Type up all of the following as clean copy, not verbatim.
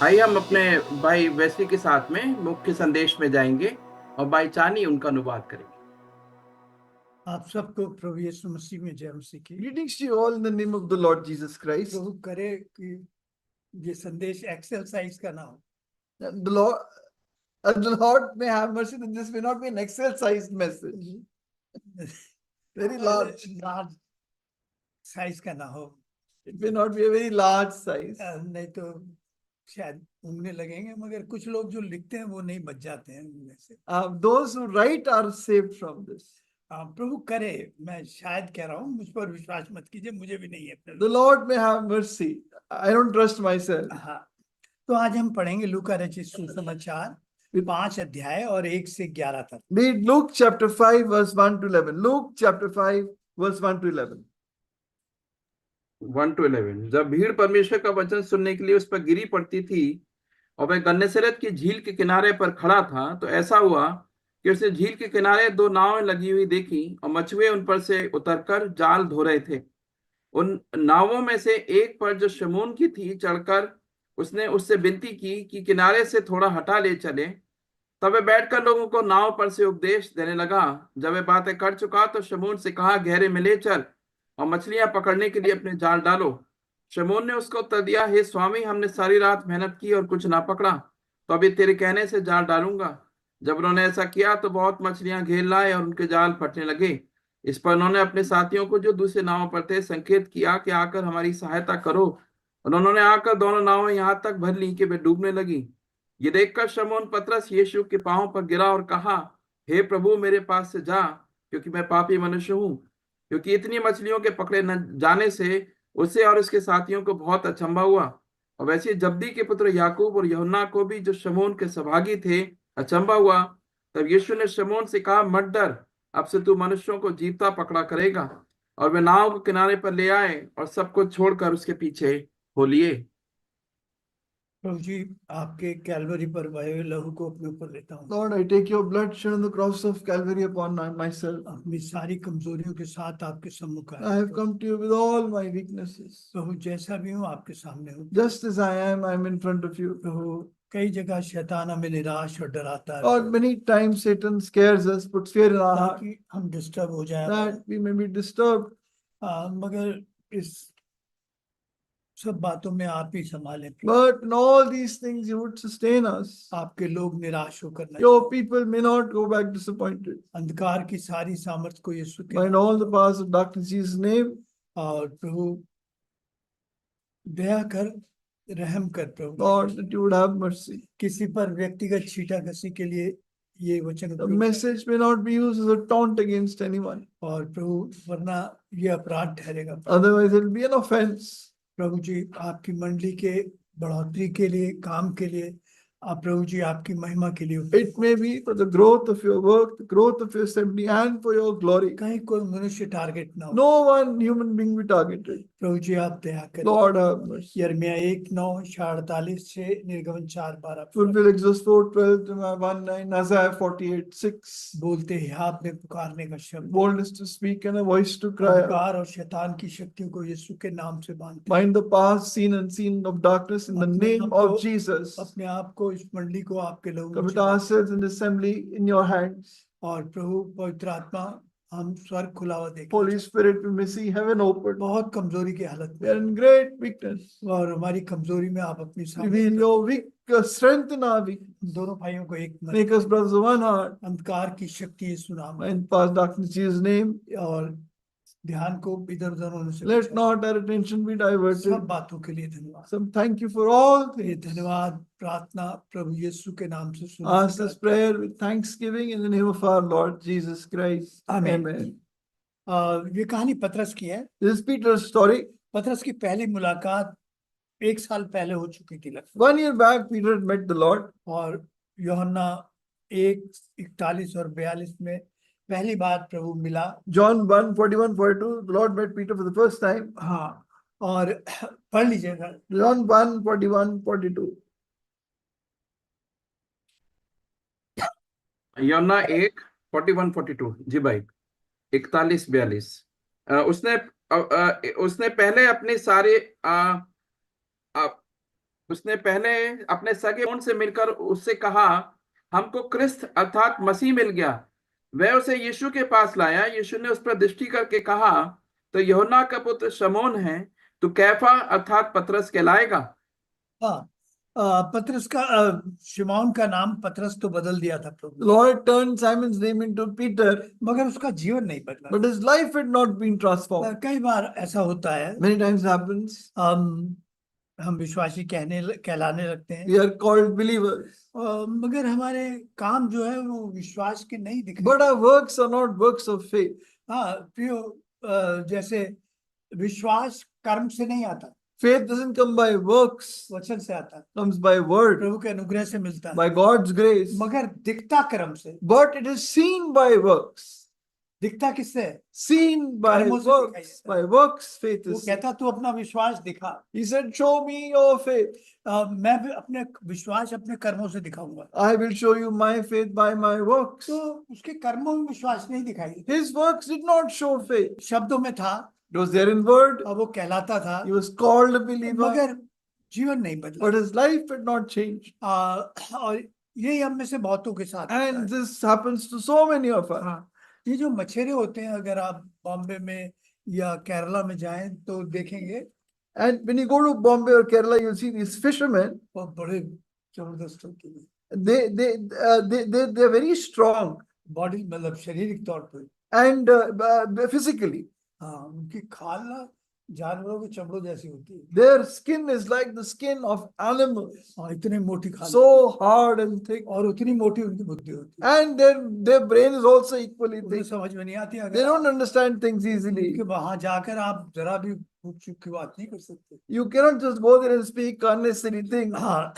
आइए हम अपने भाई वेस्ली के साथ में मुख्य संदेश में जाएंगे और भाई चानी उनका अनुवाद करेंगे। आप सबको प्रभु यीशु मसीह में जय मसीह की। Greetings to you all in the name of the Lord Jesus Christ. प्रभु करे कि ये संदेश एक्सरसाइज का ना हो। And the Lord may have mercy that this may not be an exercise message. Very large. large size का ना हो। It may not be a very large size. नहीं तो शायद उंगने लगेंगे, मगर कुछ लोग जो लिखते हैं वो नहीं बच जाते हैं उनमें से। Those who write are saved from this. प्रभु करे, मैं शायद कह रहा हूँ, मुझ पर विश्वास मत कीजिए, मुझे भी नहीं है। The Lord may have mercy. I don't trust myself. हाँ, तो आज हम पढ़ेंगे लूका रचित सुसमाचार 5 अध्याय और 1 से 11 तक। Read Luke chapter 5 verse 1 to 11. Luke chapter 5 verse 1 to 11. 1 to 11। जब भीड़ परमेश्वर का वचन सुनने के लिए उस पर गिरी पड़ती थी और वह गन्नेसरत की झील के किनारे पर खड़ा था, तो ऐसा हुआ कि उसने झील के किनारे 2 नावें लगी हुई देखी और मछुए उन पर से उतरकर जाल धो रहे थे। उन नावों में से एक पर, जो शमून की थी, चढ़कर उसने उससे विनती की कि किनारे से थोड़ा हटा ले चले। तब वह बैठकर लोगों को नाव पर से उपदेश देने लगा। जब वह बातें कर चुका तो शमून से कहा, गहरे में ले चल और मछलियां पकड़ने के लिए अपने जाल डालो। शमून ने उसको उत्तर दिया, हे स्वामी, हमने सारी रात मेहनत की और कुछ ना पकड़ा, तो अभी तेरे कहने से जाल डालूंगा। जब उन्होंने ऐसा किया तो बहुत मछलियां घेर लाए और उनके जाल फटने लगे। इस पर उन्होंने अपने साथियों को, जो दूसरे नाव पर थे, संकेत किया कि आकर हमारी सहायता करो। और उन्होंने आकर दोनों नावें यहाँ तक भर ली कि वे डूबने लगी। ये देखकर शमौन पतरस यीशु के पांव पर गिरा और कहा, हे प्रभु, मेरे पास से जा, क्योंकि मैं पापी मनुष्य हूँ। क्योंकि इतनी मछलियों के पकड़े न जाने से उसे और उसके साथियों को बहुत अचंभा हुआ। और वैसे जब्दी के पुत्र याकूब और यूहन्ना को भी, जो शमौन के सहभागी थे, अचंभा हुआ। तब यीशु ने शमौन से कहा, मत डर, अब से तू मनुष्यों को जीवता पकड़ा करेगा। और वे नाव को किनारे पर ले आए और सब कुछ छोड़कर उसके पीछे हो लिए। प्रभु जी, आपके कैलवरी पर बहे लहू को अपने ऊपर लेता हूँ। Lord, I take your blood shed on the cross of Calvary upon myself. अपनी सारी कमजोरियों के साथ आपके सम्मुख आया। I have come to you with all my weaknesses. प्रभु, जैसा भी हूँ आपके सामने हूँ। Just as I am in front of you. प्रभु, कई जगह शैतान हमें निराश और डराता है। Lord, many times Satan scares us, puts fear in our heart, ताकि हम डिस्टर्ब हो जाएं, that we may be disturbed. मगर इस सब बातों में आप ही संभालें। But in all these things, you would sustain us. आपके लोग निराश होकर नहीं, Your people may not go back disappointed. अंधकार की सारी सामर्थ को यीशु के Bind all the powers of darkness in Jesus' name. और प्रभु दया कर, रहम कर प्रभु। Lord, that you would have mercy. किसी पर व्यक्तिगत छींटाकसी के लिए ये वचन The उपयोग message may not be used as a taunt against anyone. और प्रभु, वरना ये अपराध ठहरेगा। Otherwise, it will be an offense. प्रभु जी, आपकी मंडली के बढ़ोतरी के लिए, काम के लिए, आप प्रभु जी आपकी महिमा के लिए, It may be for the growth of your work, the growth of your assembly, and for your glory. कहीं कोई मनुष्य टारगेट ना हो। No one human being be targeted. प्रभु जी आप दया करें। Lord, have mercy. यिर्मयाह 1:9-48 से निर्गमन 4:12 Fulfill Exodus 4:12 to 1:9, Isaiah 48:6. बोलते ही आपने पुकारने का शब्द, Boldness to speak and a voice to cry out. अंधकार और शैतान की शक्तियों को यीशु के नाम से बांधते हैं। Bind the past, seen and seen of darkness in the name of Jesus. अपने आप को, इस मंडली को आपके लोगों Commit में, ourselves in the assembly in your hands. और प्रभु पवित्र आत्मा, हम स्वर्ग खुला हुआ देखें। Holy Spirit, we may see heaven open. बहुत कमजोरी की हालत We are in great weakness. में, और हमारी कमजोरी में आप अपनी Reveal your weak strength in our weakness. दोनों भाइयों को एक मन, Make us brothers of one heart. अंधकार की शक्ति यीशु नाम में, And past darkness in Jesus' name. और ध्यान को इधर उधर होने से Let बचाएं। not our attention be diverted. सब बातों के लिए धन्यवाद। Some thank you for all ये things. धन्यवाद प्रार्थना प्रभु यीशु के नाम से Ask सुनो। this prayer with thanksgiving in the name of our Lord Jesus Christ. Amen. Amen. ये कहानी पतरस की है। This is Peter's story. पतरस की पहली मुलाकात 1 साल पहले हो चुकी थी लगभग, 1 year back, Peter had met the Lord. और यूहन्ना 1:41 और 42 में पहली बार प्रभु मिला। John 1:41, 42, the Lord met Peter for the first time. हाँ, और पढ़ लीजिएगा। John 1:41, 42. यूहन्ना 1:41-42। जी भाई, 41-42। उसने पहले अपने सारे उसने पहले अपने सगे भाई से मिलकर उससे कहा, हमको क्रिस्त अर्थात मसीह मिल गया। वह उसे यीशु के पास लाया। यीशु ने उस पर दृष्टि करके कहा, तो यूहन्ना का पुत्र शमौन है, तू कैफा अर्थात पतरस कहलाएगा। हाँ, पतरस का शिमौन का नाम पतरस तो बदल दिया था The Prabhu, Lord turned Simon's name into Peter, मगर उसका जीवन नहीं बदला। but his life had not been transformed. कई बार ऐसा होता है, Many times happens, हम विश्वासी कहलाने लगते हैं, we are called believers, मगर हमारे काम जो है वो विश्वास के नहीं दिखते। but our works are not works of faith. हाँ प्रियो, जैसे विश्वास कर्म से नहीं आता, Faith doesn't come by works, वचन से आता है, comes by word, प्रभु के अनुग्रह से मिलता है, by God's grace. मगर दिखता कर्म से। But it is seen by works. दिखता किससे? Seen by कर्मों से दिखाई works. देता By works, faith वो is seen. कहता तू अपना विश्वास दिखा। He said, show me your faith. मैं भी अपने विश्वास अपने कर्मों से दिखाऊंगा। I will show you my faith by my works. तो उसके कर्मों में विश्वास नहीं दिखाई, His works did not show faith. शब्दों में था, It was there in word. और वो कहलाता था, He was called a believer, मगर जीवन नहीं बदला। but his life had not changed. और यही हम में से बहुतों के साथ होता And है। this happens to so many of us. हाँ, ये जो मछेरे होते हैं, अगर आप बॉम्बे में या केरला में जाएं तो देखेंगे, And when you go to Bombay or Kerala, you'll see these fishermen. वो बड़े जबरदस्त होते हैं, They're very strong बॉडी मतलब शारीरिक तौर पे। and physically. हाँ, उनकी खाल ना जानवरों के चमड़ों जैसी होती है। Their skin is like the skin of animals, हाँ, इतनी मोटी खाल, so hard and thick. और उतनी मोटी उनकी बुद्धि होती है। And their brain is also equally उन्हें thick. समझ में नहीं आती, They अगर don't understand things easily. उनके वहां जाकर आप जरा भी भूख चूक की बात नहीं कर सकते। You cannot just go there and speak unnecessary things. हाँ,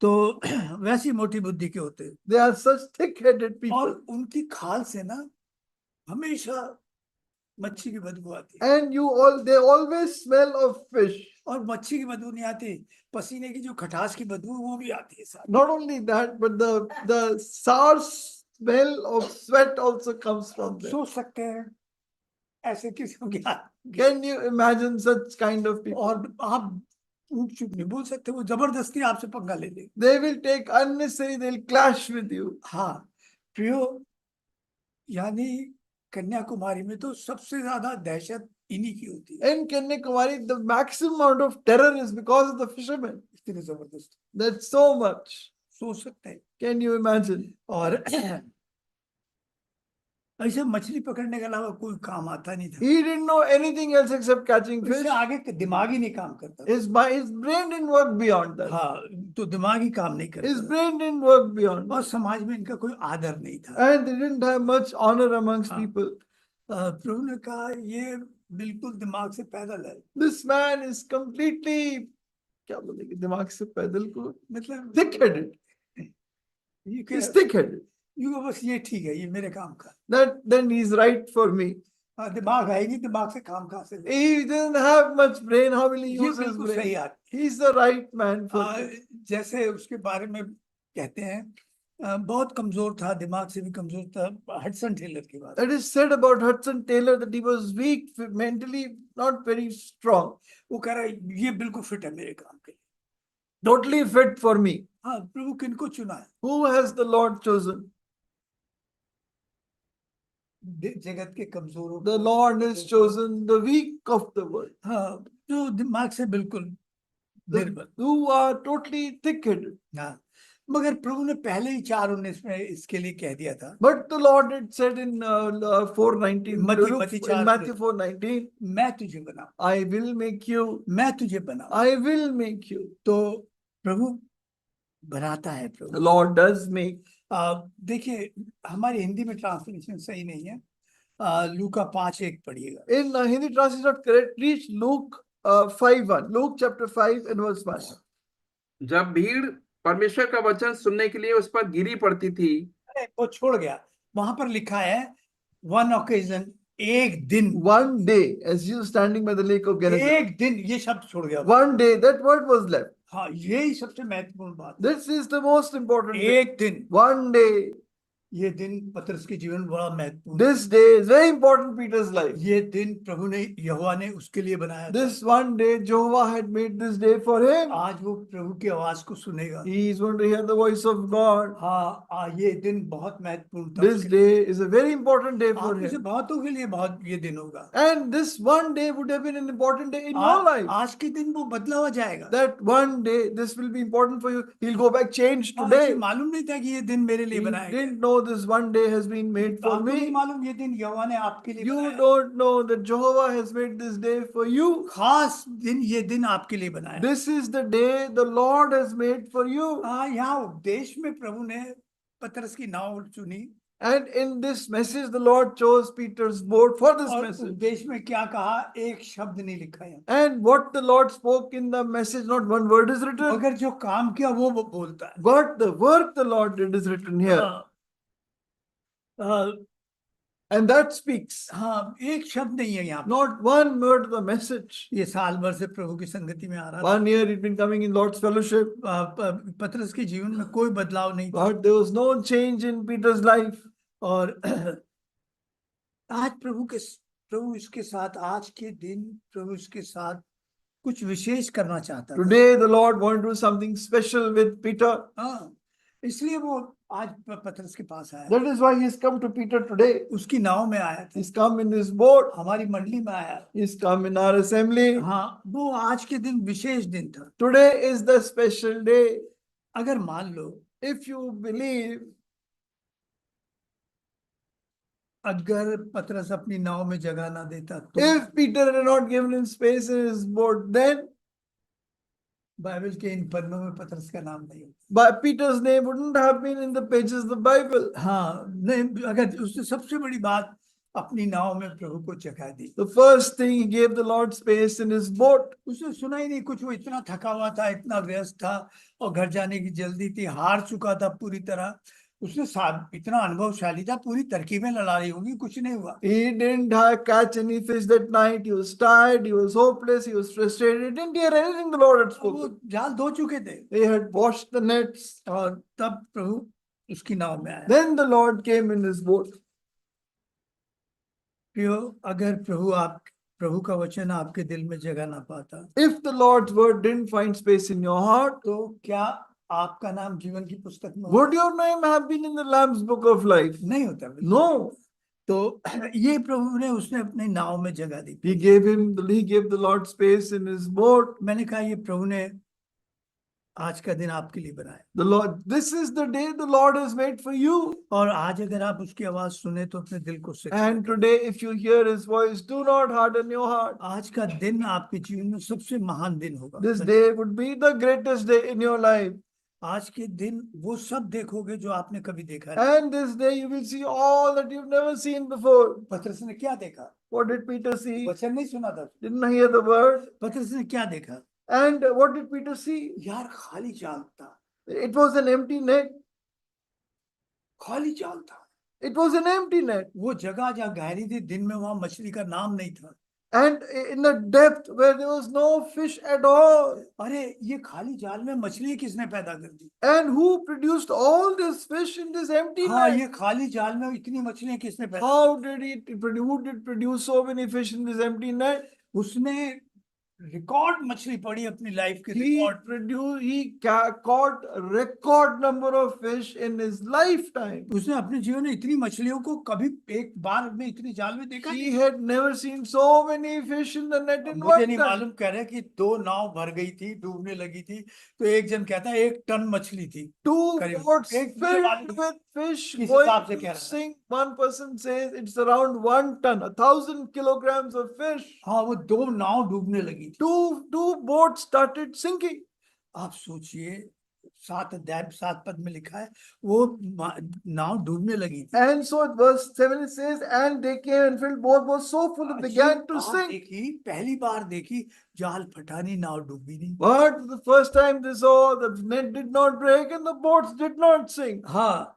तो वैसी मोटी बुद्धि के होते हैं, They are such thick-headed people. और उनकी खाल से ना हमेशा मच्छी की बदबू आती है, And they always smell of fish. और मच्छी की बदबू नहीं आती, पसीने की जो खटास की बदबू वो भी आती है साथ। Not only that, but the sour smell of sweat also comes from them. सोच सकते हैं ऐसे किसी को क्या, Can you imagine such kind of people? और आप ऊँट चुप नहीं बोल सकते, वो जबरदस्ती आपसे पंगा ले लेंगे। They will take unnecessary, they'll clash with you. हाँ प्रियो, यानी कन्याकुमारी में तो सबसे ज्यादा दहशत इन्हीं की होती है। In Kanyakumari, the maximum amount of terror is because of the fishermen. इतने जबरदस्त, That's so much. सोच सकते हैं। Can you imagine? और ऐसे मछली पकड़ने के अलावा कोई काम आता नहीं था, He didn't know anything else except catching fish. इससे आगे दिमाग ही नहीं काम करता। His brain didn't work beyond that. हाँ, तो दिमाग ही काम नहीं His करता, brain didn't work beyond और that. समाज में इनका कोई आदर नहीं था। And they didn't have much honor amongst हाँ। people. प्रभु ने कहा ये बिल्कुल दिमाग से पैदल है, This man is completely, क्या बोलेंगे, दिमाग से पैदल को, मतलब thick-headed. ये He's thick-headed. यू बस ये ठीक है, ये मेरे काम का। Then he's right for me. हाँ, दिमाग है ही नहीं, दिमाग से काम कहाँ से लेगा? He doesn't have much brain. How will he ये use his बिल्कुल brain? सही आदमी। He's the right man for me. जैसे उसके बारे में कहते हैं, बहुत कमजोर था, दिमाग से भी कमजोर था, हडसन टेलर की बात। It is said about Hudson Taylor that he was weak, mentally not very strong. वो कह रहा है ये बिल्कुल फिट है मेरे काम के लिए। Totally fit for me. हाँ, प्रभु किनको चुना है? Who has the Lord chosen? जगत के कमजोरों The को। Lord has chosen the weak of the world. हाँ, जो दिमाग से बिल्कुल निर्बल। Who are totally thick-headed. हाँ, मगर प्रभु ने पहले ही 4:19 में इसके लिए कह दिया था, But the Lord had said in 4:19, in Matthew 4:19, मैं तुझे बनाऊं, I will make you. मैं तुझे बनाऊं। I will make you. तो प्रभु बनाता है। The Prabhu Lord does make. देखिए, हमारी हिंदी में ट्रांसलेशन सही नहीं है, लूका 5:1 पढ़िएगा। In Hindi translation is not correct. Read Luke 5:1. Luke chapter 5 and verse 1. जब भीड़ परमेश्वर का वचन सुनने के लिए उस पर गिरी पड़ती थी, वो छोड़ गया, वहां पर लिखा है वन ओकेजन, एक दिन। One day, as you standing by the lake of Gennesaret. एक दिन, ये शब्द छोड़ गया। One day, that word was left. हाँ, यही सबसे महत्वपूर्ण बात है। This is the most important thing. एक दिन, One day, ये दिन पतरस के जीवन में बड़ा महत्वपूर्ण है। This day is very important in Peter's life. ये दिन प्रभु ने यहोवा ने उसके लिए बनाया था। This one day, Jehovah had made this day for him. आज वो प्रभु की आवाज को सुनेगा। He is going to hear the voice of God. हाँ, ये दिन बहुत महत्वपूर्ण था This उसके लिए। day is a very important day for आप में से him. बहुतों के लिए बहुत ये दिन होगा। And this one day would have been an important day in your life. आज के दिन वो बदला हो जाएगा। That one day, this will be important for you. He'll go back changed हाँ, today. इसे मालूम नहीं था कि ये दिन मेरे लिए He बनाया गया। didn't know this one day has been made for आपको नहीं me. मालूम ये दिन यहोवा ने आपके लिए You बनाया। don't know that Jehovah has made this day for you. खास दिन ये दिन आपके लिए बनाया। This is the day the Lord has made for you. हाँ, यहाँ उपदेश में प्रभु ने पतरस की नाव चुनी And in this message, the Lord chose Peter's boat for this और message. उपदेश में क्या कहा, एक शब्द नहीं लिखा है, And what the Lord spoke in the message, not one word is written, मगर जो काम किया वो बोलता है। but the work the Lord did is written here. And that speaks. हाँ, एक शब्द नहीं है यहाँ पे। Not one word of the message. ये साल भर से प्रभु की संगति में आ रहा था। 1 year he'd been coming in Lord's fellowship, पतरस के जीवन में कोई बदलाव नहीं था। but there was no change in Peter's life. और आज प्रभु इसके साथ, आज के दिन प्रभु इसके साथ कुछ विशेष करना चाहता था। Today the Lord wanted to do something special with Peter. हाँ, इसलिए वो आज पतरस के पास आया। That is why he's come to Peter today. उसकी नाव में आया था, He's come in his boat. हमारी मंडली में आया। He's come in our assembly. हाँ, वो आज के दिन विशेष दिन था। Today is the special day. अगर मान लो, If you believe, अगर पतरस अपनी नाव में जगह ना देता तो if Peter had not given him space in his boat, then Bible के इन पन्नों में पतरस का नाम नहीं होता। but Peter's name wouldn't have been in the pages of the Bible. हाँ, नहीं, अगर उसने सबसे बड़ी बात अपनी नाव में प्रभु को जगह दी। The first thing, he gave the Lord space in his boat. उसने सुना ही नहीं कुछ, वो इतना थका हुआ था, इतना व्यस्त था और घर जाने की जल्दी थी, हार चुका था पूरी तरह। उसने इतना अनुभवशाली था, पूरी तरकीबें लड़ा रही होंगी, कुछ नहीं हुआ। He didn't catch any fish that night. He was tired. He was hopeless. He was frustrated. He didn't hear anything the Lord had वो spoken. जाल धो चुके थे They had washed the nets. और तब प्रभु उसकी नाव में आया। Then the Lord came in his boat. प्रियो, अगर प्रभु का वचन आपके दिल में जगह ना पाता, If the Lord's word didn't find space in your heart, तो क्या आपका नाम जीवन की पुस्तक में would your name have been in the Lamb's book of life? नहीं होता? No. तो ये प्रभु ने उसने अपनी नाव में जगह दी। He gave the Lord space in his boat. मैंने कहा ये प्रभु ने आज का दिन आपके लिए बनाया। The Lord, this is the day the Lord has made for you. और आज अगर आप उसकी आवाज सुने तो अपने दिल को सिखा। And today, if you hear his voice, do not harden your heart. आज का दिन आपके जीवन में सबसे महान दिन होगा। This day would be the greatest day in your life. आज के दिन वो सब देखोगे जो आपने कभी देखा है। And this day you will see all that you've never seen before. पतरस ने क्या देखा? What did Peter see? वचन नहीं सुना था, Didn't hear the word. पतरस ने क्या देखा? And what did Peter see? यार, खाली जाल था, It was an empty net. खाली जाल था। It was an empty net. वो जगह जहाँ गहरी थी, दिन में वहां मछली का नाम नहीं था। And in the depth where there was no fish at all. अरे, ये खाली जाल में मछली किसने पैदा कर दी? And who produced all this fish in this empty हाँ, net? ये खाली जाल में इतनी मछलियां किसने पैदा? How did who did produce so many fish in this empty net? उसने रिकॉर्ड मछली पड़ी अपनी लाइफ के He caught a record number of fish in his lifetime. उसने अपने जीवन में इतनी मछलियों को कभी एक बार में इतनी जाल में देखा He नहीं। had never seen so many fish in the net in मुझे one नहीं time. मालूम, कह रहे कि 2 नाव भर गई थी, डूबने लगी थी, तो एक जन कहता है 1 टन मछली थी। 2 करीब boats एक filled with fish किस going हिसाब से to कह रहा है? sink. One person says it's around 1 ton, 1,000 kilograms of fish. हाँ, वो 2 नाव डूबने लगी थी। Two boats started sinking. आप सोचिए, 7 अध्याय 7 पद में लिखा है वो नाव डूबने लगी थी। And so verse 7 it says, and they came and filled both was so full it began to sink. देखी, पहली बार देखी, जाल फटा नहीं, नाव डूबी नहीं। But the first time they saw, the net did not break and the boats did not sink. हाँ,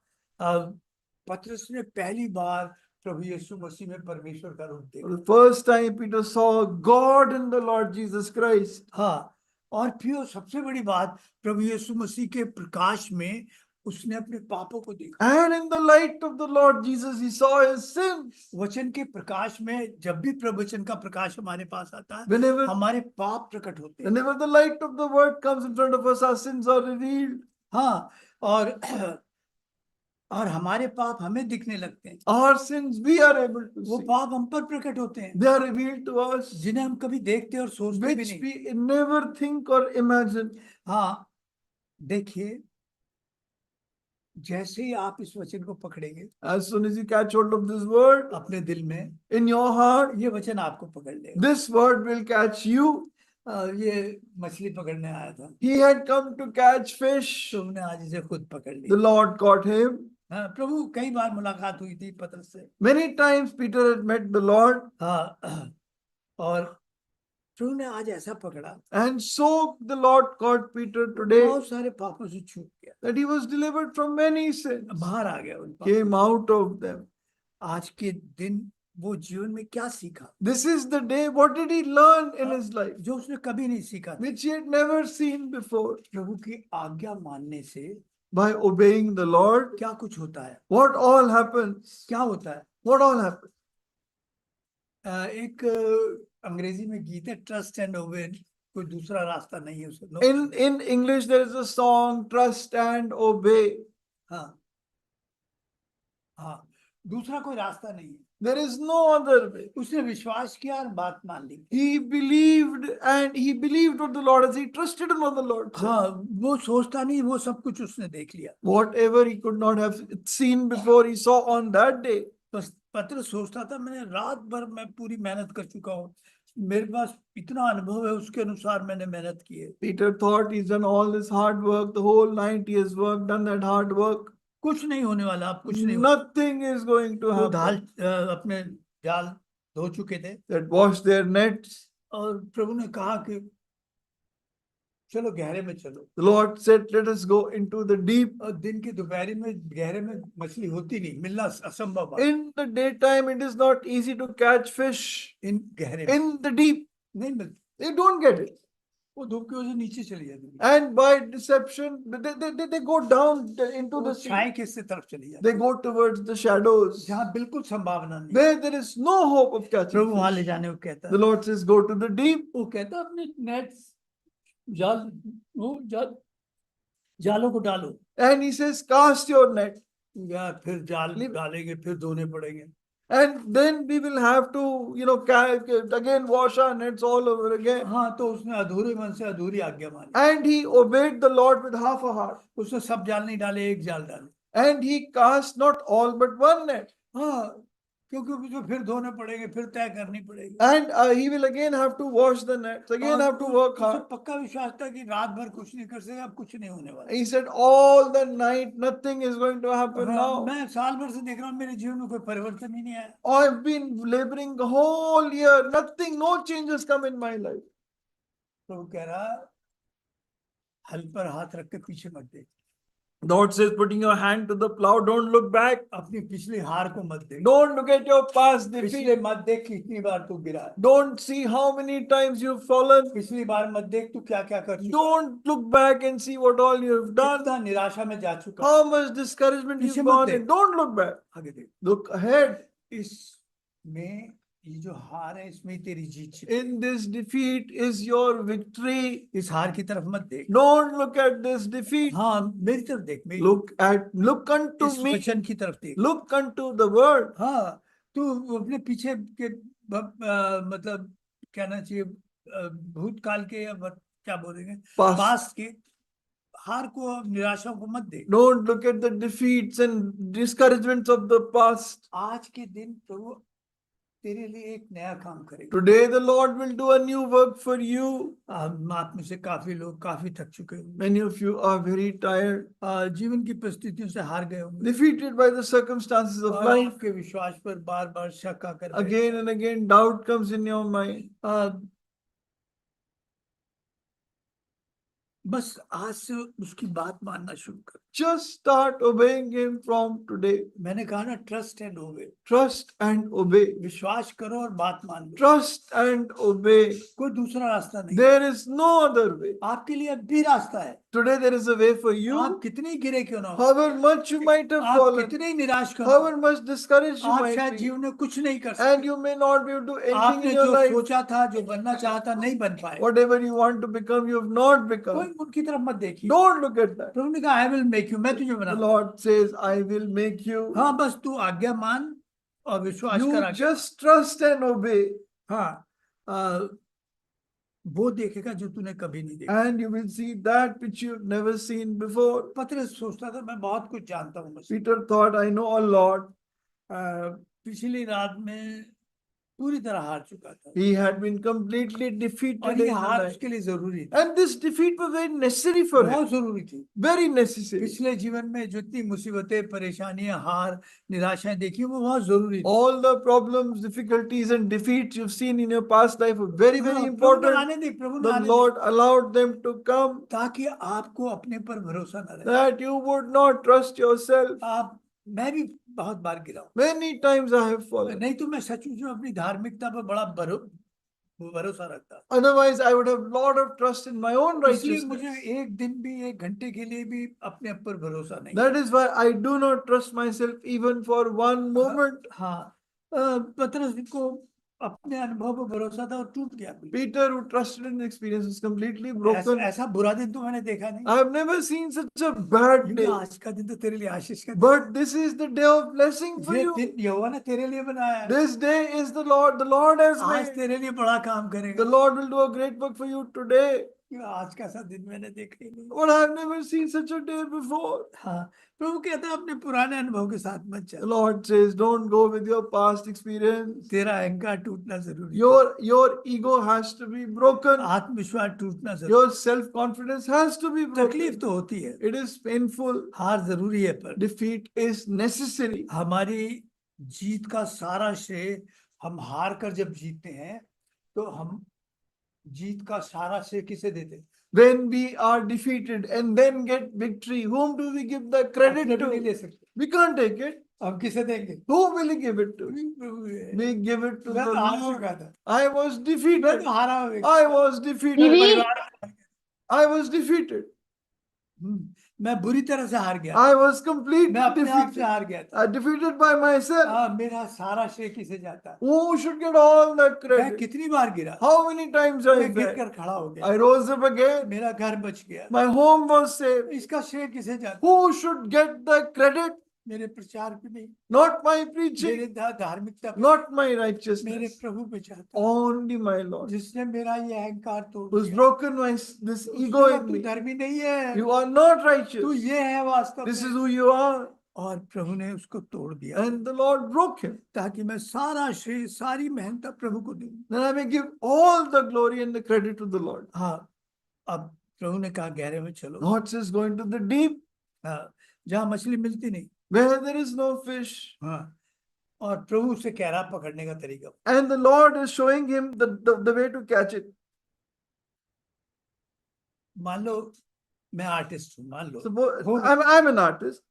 पतरस ने पहली बार प्रभु यीशु मसीह में परमेश्वर का रूप देखा। For the first time Peter saw God in the Lord Jesus Christ. हाँ, और फिर सबसे बड़ी बात, प्रभु यीशु मसीह के प्रकाश में उसने अपने पापों को देखा। And in the light of the Lord Jesus, he saw his sins. वचन के प्रकाश में जब भी प्रवचन का प्रकाश हमारे पास आता है, Whenever, हमारे पाप प्रकट होते हैं। whenever the light of the word comes in front of us, our sins are revealed. हाँ, और हमारे पाप हमें दिखने लगते हैं। Our sins we are able to वो see. पाप हम पर प्रकट होते हैं, They are revealed to us, जिन्हें हम कभी देखते और सोचते भी which नहीं। we never think or imagine. हाँ, देखिए, जैसे ही आप इस वचन को पकड़ेंगे As soon as you catch hold of this word अपने दिल में, in your heart, ये वचन आपको पकड़ लेगा। this word will catch you. ये मछली पकड़ने आया था, He had come to catch fish. तुमने आज इसे खुद पकड़ The लिया। Lord caught him. हाँ, प्रभु कई बार मुलाकात हुई थी पतरस से। Many times Peter had met the Lord, हाँ, और प्रभु ने आज ऐसा पकड़ा, and so the Lord caught Peter today बहुत सारे पापों से छूट गया, that he was delivered from many sins, बाहर आ गया उन पापों came out of them. से। आज के दिन वो जीवन में क्या सीखा, This is the day. What did he learn in his life, जो उसने कभी नहीं सीखा था? which he had never seen before? प्रभु की आज्ञा मानने से By obeying the Lord, क्या कुछ होता है? what all happens? क्या होता है? What all happens? एक अंग्रेजी में गीत है, ट्रस्ट एंड ओबे, कोई दूसरा रास्ता नहीं है उसे। In English, there is a song, "Trust and Obey." हाँ, हाँ, दूसरा कोई रास्ता नहीं है। There is no other way. उसने विश्वास किया और बात मान ली। He believed, and he believed what the Lord has. He trusted in what the Lord said. हाँ, वो सोचता नहीं, वो सब कुछ उसने देख लिया। Whatever he could not have seen before, he saw on that day. बस पतरस सोचता था, मैंने रात भर मैं पूरी मेहनत कर चुका हूँ, मेरे पास इतना अनुभव है, उसके अनुसार मैंने मेहनत की है। Peter thought he's done all this hard work, the whole night he has worked, done that hard work. कुछ नहीं होने वाला, अब कुछ नहीं होने। Nothing is going to वो happen. अपने जाल धो चुके थे, That washed their nets. और प्रभु ने कहा कि चलो गहरे में चलो। The Lord said, "Let us go into the deep." और दिन की दोपहरी में गहरे में मछली होती नहीं, मिलना असंभव है। In the daytime, it is not easy to catch fish. इन गहरे में In the deep, नहीं मिलती, they don't get it. वो धूप की वजह से नीचे चली जाती है, And by deception, they go down into वो the sea. छाई किससे तरफ चली जाती They go towards the shadows, है, जहाँ बिल्कुल संभावना नहीं। where there is no hope of catching प्रभु वहां ले fish. जाने को कहता The है, Lord says, "Go to the deep." वो कहता है अपने नेट जाल, वो जालों को डालो, And he says, "Cast your net." या फिर जाल Leave it. डालेंगे, फिर धोने पड़ेंगे। And then we will have to, again wash our nets all over again. हाँ, तो उसने अधूरे मन से अधूरी आज्ञा मानी, And he obeyed the Lord with half a heart. उसने सब जाल नहीं डाले, एक जाल डाले। And he cast not all but one net. हाँ, क्योंकि उसको फिर धोने पड़ेंगे, फिर तय करनी पड़ेगी। And he will again have to wash the nets, again have to work उसे hard. पक्का विश्वास था कि रात भर कुछ नहीं कर सके, अब कुछ नहीं होने वाला। He said, all the night, nothing is going to happen हाँ, now. मैं साल भर से देख रहा हूँ, मेरे जीवन में कोई परिवर्तन ही नहीं आया। I've been laboring the whole year, nothing, no changes come in my life. तो वो कह रहा, हल पर हाथ रख के पीछे मत देख, The Lord says, putting your hand to the plow, don't look back. अपनी पिछली हार को मत देख, Don't look at your past पिछले defeat. मत देख कितनी बार तू गिरा है, Don't see how many times you've fallen. पिछली बार मत देख तू क्या क्या कर चुका है, Don't look back and see what all you've done, कितना निराशा में जा चुका है। how much discouragement पीछे you've मत gone देख, in. Don't look back. आगे देख। Look ahead. इसमें ये जो हार है, इसमें तेरी जीत छिपी है। In this defeat is your victory. इस हार की तरफ मत देख, Don't look at this defeat. हाँ मेरी तरफ देख, मेरी Look unto इस me. वचन की तरफ देख। Look unto the word. हाँ, तू अपने पीछे के मतलब कहना चाहिए भूतकाल के, या क्या बोलेंगे, Past. पास्ट के हार को, निराशा को मत देख। Don't look at the defeats and discouragements of the past. आज के दिन प्रभु तेरे लिए एक नया काम करेगा। Today the Lord will do a new work for you. आप में से काफी लोग काफी थक चुके होंगे, Many of you are very tired, जीवन की परिस्थितियों से हार गए होंगे, defeated by the circumstances of और life. आपके विश्वास पर बार बार शक आकर Again and again, doubt comes in your mind. बस आज से उसकी बात मानना शुरू कर। Just start obeying Him from today. मैंने कहा ना, ट्रस्ट एंड ओबे, Trust and obey. विश्वास करो और बात मान लो, Trust and obey. कोई दूसरा रास्ता नहीं। There is no other way. आपके लिए अब भी रास्ता है, today there is a way for आप you. कितने ही गिरे क्यों ना हो, However much you might have आप fallen, कितने ही निराश क्यों ना हो, however much discouraged you आप might शायद be, जीवन में कुछ नहीं कर and सकते, you may not be able to do anything आपने in your जो life. सोचा था, जो बनना चाहता, नहीं बन पाए, Whatever you want to become, you have not कोई become. उनकी तरफ मत देखिए। Don't look at that. प्रभु ने कहा आई विल मेक यू, मैं तुझे The बना, Lord says, I will make you. हाँ बस तू आज्ञा मान और विश्वास कर, You आज्ञा just trust and obey, हाँ वो देखेगा जो तूने कभी नहीं देखा। and you will see that which you've never seen before. पतरस सोचता था मैं बहुत कुछ जानता हूँ मसीह। Peter thought, I know a lot. पिछली रात में पूरी तरह हार चुका था, He had been completely और defeated ये in the हार night. उसके लिए जरूरी थी, And this defeat was very necessary for him. बहुत जरूरी थी। Very necessary. पिछले जीवन में जितनी मुसीबतें, परेशानियां, हार, निराशाएं देखी, वो बहुत जरूरी थी। All the problems, difficulties, and defeats you've seen in your past life were very, very हाँ, प्रभु ने important. आने दी, प्रभु ने The आने दी, Lord allowed them to come, ताकि आपको अपने पर भरोसा न रहे। that you would not trust yourself. मैं भी बहुत बार गिरा हूं, Many times I have fallen. नहीं तो मैं सचमुच में अपनी धार्मिकता पर बड़ा भरोसा रखता, Otherwise, I would have a lot of trust in my own इसलिए मुझे righteousness. एक दिन भी, एक घंटे के लिए भी अपने आप पर भरोसा नहीं। That is why I do not trust myself even for one moment. हाँ, पतरस को अपने अनुभव पर भरोसा था और टूट गया। Peter, who trusted in experience, was completely ऐसा, broken. ऐसा बुरा दिन तो मैंने देखा नहीं, I have never seen such a bad क्योंकि day. आज का दिन तो तेरे लिए आशीष का दिन, But this is the day of blessing for ये you. दिन यहोवा ने तेरे लिए बनाया है, This day is the Lord has आज made. तेरे लिए बड़ा काम The करेगा। Lord will do a great work for you today. आज का सा दिन मैंने देखा ही नहीं। But I have never seen such a day before. हाँ, प्रभु कहता है अपने पुराने अनुभव के साथ मत The चल, Lord says, don't go with your past experience. तेरा अहंकार टूटना जरूरी है, Your ego has to be broken. आत्मविश्वास टूटना जरूरी, Your self-confidence has to be तकलीफ broken. तो होती है, It is painful. हार जरूरी है, पर Defeat is necessary. हमारी जीत का सारा श्रेय, हम हार कर जब जीतते हैं तो हम जीत का सारा श्रेय किसे देते हैं? When we are defeated and then get victory, whom do we give the credit अपने पे नहीं to? ले सकते, We can't take it. हम किसे देंगे? Who will we give it to? प्रभु है। We give it to मैं the तो हार Lord. चुका था, I was मैं defeated. तो हारा हुआ व्यक्ति I था। was defeated. परिवार, I was defeated. मैं बुरी तरह से हार गया, I was completely मैं अपने आप से defeated. हार गया था। Defeated by myself. मेरा सारा श्रेय किसे जाता है? Who should get all that मैं credit? कितनी बार गिरा, How many times I मैं गिर fell? कर खड़ा हो गया, I rose up again. मेरा घर बच गया, My home was saved. इसका श्रेय किसे जाता? Who should get the credit? मेरे प्रचार पे नहीं, Not my मेरे preaching, धार्मिकता पे, not my मेरे righteousness. प्रभु पे चाहता, Only my Lord. जिसने मेरा ये अहंकार तोड़ Who's दिया। broken this उसने ego कहा, in तू me. धर्मी नहीं है, You are not तू righteous. ये है वास्तव This is में। who you are. और प्रभु ने उसको तोड़ दिया, And the Lord broke him. ताकि मैं सारा श्रेय, सारी मेहनत प्रभु को दूं। Then I may give all the glory and the credit to the Lord. हाँ, अब प्रभु ने कहा गहरे में चलो, God says, go into the deep हाँ, जहाँ मछली मिलती नहीं, where there is no fish. हाँ, और प्रभु से कहरा पकड़ने का तरीका, And the Lord is showing him the way to catch it. मान लो मैं आर्टिस्ट हूँ, मान लो Suppose I'm an artist.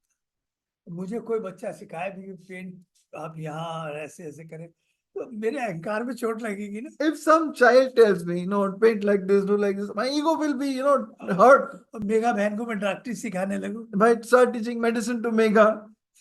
मुझे कोई बच्चा सिखाए भी पेंट आप यहाँ ऐसे ऐसे करें, तो मेरे अहंकार में चोट लगेगी ना। If some child tells me, paint like this, do like this, my ego will be, hurt. Mega बहन को मैं डॉक्टरी सिखाने लगूं, If I start teaching medicine to Megha,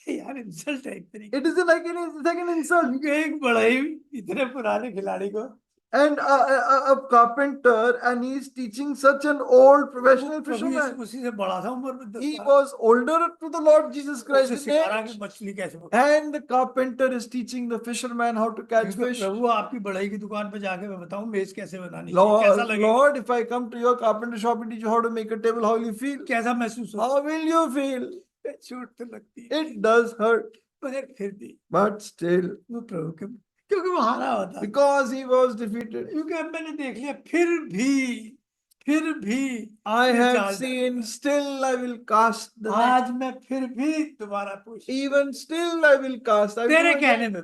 यार इंसल्ट है एक तरीके it is like a second insult. क्योंकि एक बड़ा ही इतने पुराने खिलाड़ी को, And a carpenter, and he's teaching such an old professional Prabhu fisherman. यीशु मसीह से बड़ा था उम्र में, 10 He साल, was older to the Lord Jesus Christ उसे in सिखा रहा age. कि मछली कैसे पकड़े। And the carpenter is teaching the fisherman how to catch क्योंकि fish. प्रभु आपकी बढ़ई की दुकान पे जाके मैं बताऊं मेज कैसे बनानी चाहिए, कैसा Lord, लगेगा, Lord, if I come to your carpenter shop and teach you how to make a table, how will you feel? कैसा महसूस हो, How will you feel? चोट तो लगती है, It does hurt, मगर फिर भी but still, वो प्रभु के, क्योंकि वो हारा होता, because he was defeated. क्योंकि अब मैंने देख लिया, फिर भी I ये have जाल seen, डालेगा। still I will cast the net. आज मैं फिर भी दोबारा पूछ, Even still I will cast. I will तेरे do it कहने में,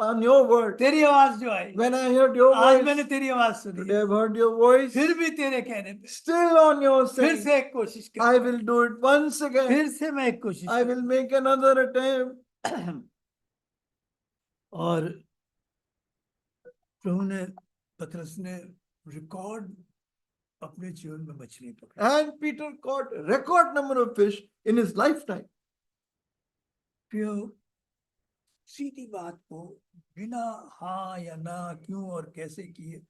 on your word. तेरी आवाज जो आई, When I heard your आज मैंने voice, तेरी आवाज सुनी, today I've heard your voice. फिर भी तेरे कहने पे Still on your फिर saying, से एक कोशिश कर, I will do it once again. फिर से मैं एक कोशिश I will make another attempt. और प्रभु ने, पतरस ने रिकॉर्ड अपने जीवन में मछली पकड़ी। And Peter caught record number of fish in his lifetime. फिर सीधी बात को बिना हाँ या ना क्यों और कैसे किए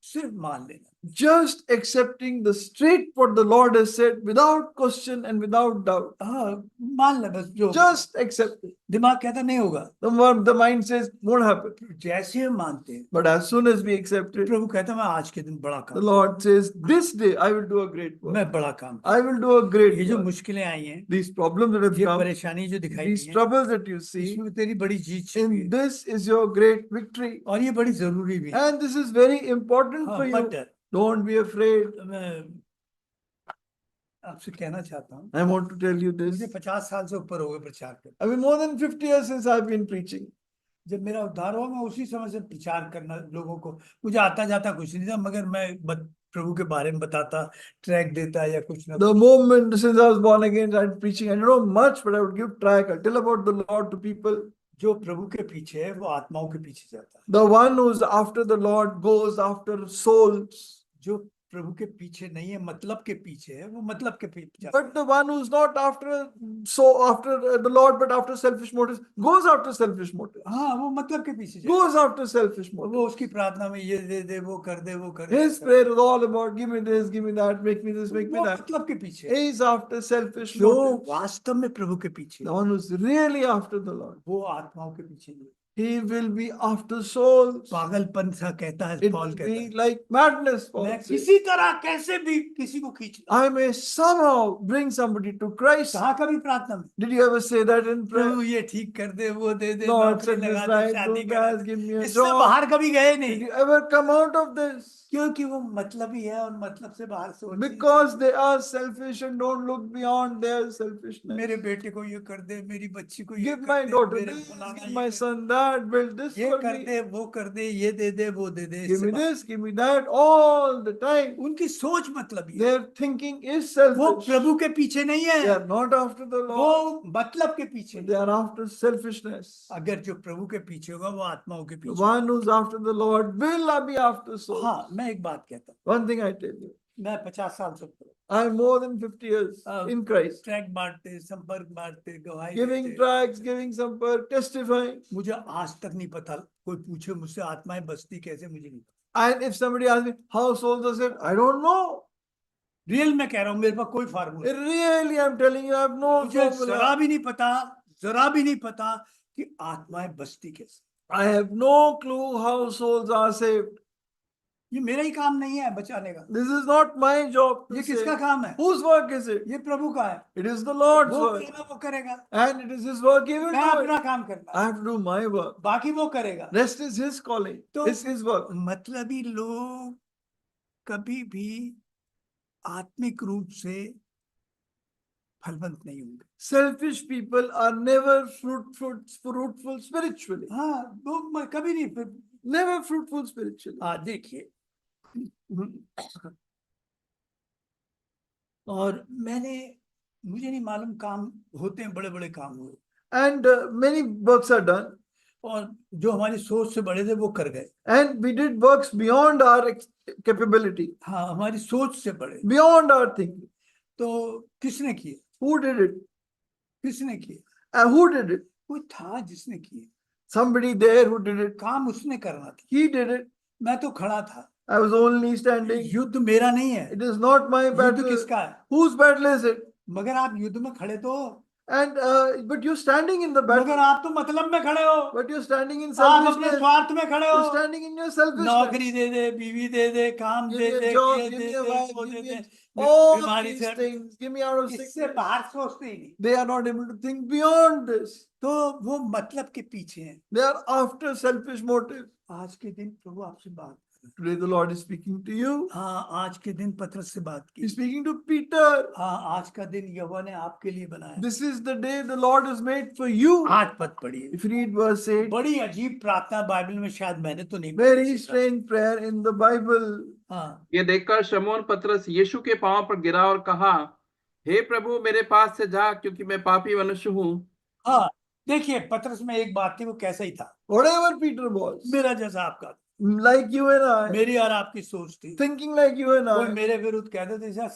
सिर्फ मान लेना। Just accepting the straight what the Lord has said without question and without doubt. हाँ मान ले बस जो Just accept it. दिमाग कहता नहीं होगा, The mind says won't happen. जैसे हम मानते हैं But as soon as we accept it, प्रभु कहता मैं आज के दिन बड़ा the काम, Lord says, this day I will do a great work. मैं बड़ा काम, I will do a great ये जो work. मुश्किलें आई हैं, These problems that have ये come, परेशानी जो दिखाई these दी है, troubles that you see, इसमें तेरी बड़ी जीत छिपी in है this is your great victory. और ये बड़ी जरूरी भी है। And this is very important हाँ, for मत you. डर। Don't be afraid. तो मैं आपसे कहना चाहता हूँ, I want to tell you this. मुझे 50 साल से ऊपर हो गए प्रचार कर, I mean, more than 50 years since I've been preaching. जब मेरा उद्धार हुआ मैं उसी समय से प्रचार करना लोगों को, मुझे आता जाता कुछ नहीं था मगर मैं प्रभु के बारे में बताता, ट्रैक देता या कुछ ना। The moment since I was born again, I'm preaching. I don't know much, but I would give track. I tell about the Lord to people. जो प्रभु के पीछे है वो आत्माओं के पीछे जाता है। The one who's after the Lord goes after souls. जो प्रभु के पीछे नहीं है, मतलब के पीछे है, वो मतलब के पीछे जाता है। But the one who's not after the Lord, but after selfish motives, goes after selfish motives. हाँ, वो मतलब के पीछे जाता Goes after selfish है। motives. वो उसकी प्रार्थना में ये दे दे, वो कर दे, वो कर दे, His prayer is all about give me this, give me that, make me this, make me वो that. मतलब के पीछे है। He's after selfish जो motives. वास्तव में प्रभु के पीछे The one who's really after the Lord. वो आत्माओं के पीछे नहीं। He will be after souls. पागलपन सा कहता है, It पॉल will कहता be है, like madness. Paul मैं says. किसी तरह कैसे भी किसी को खींच लूं। I may somehow bring somebody to Christ. कहा कभी प्रार्थना में Did you ever say that in prayer? प्रभु ये ठीक कर दे, वो दे दे, Lord, नौकरी set this लगा दे, right, शादी do करा that, they. give me a इससे job. बाहर कभी गए Did नहीं, you ever come out of this? क्योंकि वो मतलब ही है और मतलब से बाहर सोच। Because they are selfish and don't look beyond their selfishness. मेरे बेटे को ये कर दे, मेरी बच्ची को ये Give कर my दे, daughter मेरे this, फलाना give ये my कर son that, build this ये for कर me. दे, वो कर दे, ये दे दे, वो दे दे। Give इससे me बाहर this, give me that, all the time. उनकी सोच मतलब ही है। Their thinking is वो selfish. प्रभु के पीछे नहीं They है, are not after the वो Lord, मतलब के पीछे but है। they are after selfishness. अगर जो प्रभु के पीछे होगा वो आत्माओं के The पीछे। one who's after the Lord will be after souls. हाँ, मैं एक बात कहता हूँ, One thing I tell you, मैं 50 साल से ऊपर I'm more than 50 years in Christ. Track बांटते, संपर्क बांटते, गवाही Giving देते। tracts, giving some testifying. मुझे आज तक नहीं पता, कोई पूछे मुझसे आत्माएं बसती कैसे, मुझे नहीं पता। And if somebody asks me, how souls are saved? I don't know. Real में कह रहा हूँ, मेरे पास कोई formula, Really, I'm telling you, I have no मुझे जरा formula. भी नहीं पता, जरा भी नहीं पता कि आत्माएं बसती कैसे। I have no clue how souls are saved. ये मेरा ही काम नहीं है बचाने का, This is not my job to ये किसका save. काम है? Whose work is it? ये प्रभु का है। It is the Lord's वो work. करेगा, वो करेगा, And it is His work He will मैं do अपना it. काम करना, I have to do my work. बाकी वो करेगा। Rest is His calling. तो It's His work. मतलबी लोग कभी भी आत्मिक रूप से फलवंत नहीं होंगे। Selfish people are never fruitful spiritually. हाँ, वो कभी नहीं। फिर Never fruitful spiritually. देखिए, और मुझे नहीं मालूम, काम होते हैं, बड़े बड़े काम हुए, And many works are done. और जो हमारी सोच से बड़े थे वो कर गए। And we did works beyond our capability, हाँ, हमारी सोच से बड़े, beyond our thinking. तो किसने किए? Who did it? किसने किए? Who did it? कोई था जिसने किए, Somebody there who did it. काम उसने करना था। He did it. मैं तो खड़ा था। I was only standing. युद्ध मेरा नहीं है, It is not my युद्ध battle. किसका है? Whose battle is it? मगर आप युद्ध में खड़े तो, And but you're standing in the मगर battle. आप तो मतलब में खड़े हो, But you're standing in आप अपने selfishness. स्वार्थ में खड़े You're हो। standing in your selfishness. नौकरी दे दे, बीवी दे दे, काम Give they me they, a job, ये give they me a they, wife, वो give दे me दे, all बीमारी these से, things. Give me out of इससे sickness. बाहर सोचते ही नहीं। They are not able to think beyond this. तो वो मतलब के पीछे हैं। They are after selfish motives. आज के दिन प्रभु आपसे बात कर रहे हैं। Today the Lord is speaking to you. हाँ, आज के दिन पतरस से बात की। He's speaking to Peter. हाँ, आज का दिन यहोवा ने आपके लिए बनाया। This is the day the Lord has made for you. आज पद पढ़िए। If you read verse 8, बड़ी अजीब प्रार्थना बाइबल में, शायद मैंने तो नहीं very पढ़ी। strange prayer in the Bible. हाँ, ये देखकर शमौन पतरस यीशु के पांव पर गिरा और कहा, हे प्रभु मेरे पास से जा, क्योंकि मैं पापी मनुष्य हूँ। हाँ, देखिए पतरस में एक बात थी, वो कैसा ही था, Whatever Peter was, मेरा जैसा आपका। like you and I, मेरी और आपकी सोच थी। thinking like you and कोई I. मेरे विरुद्ध कह दे तो ऐसा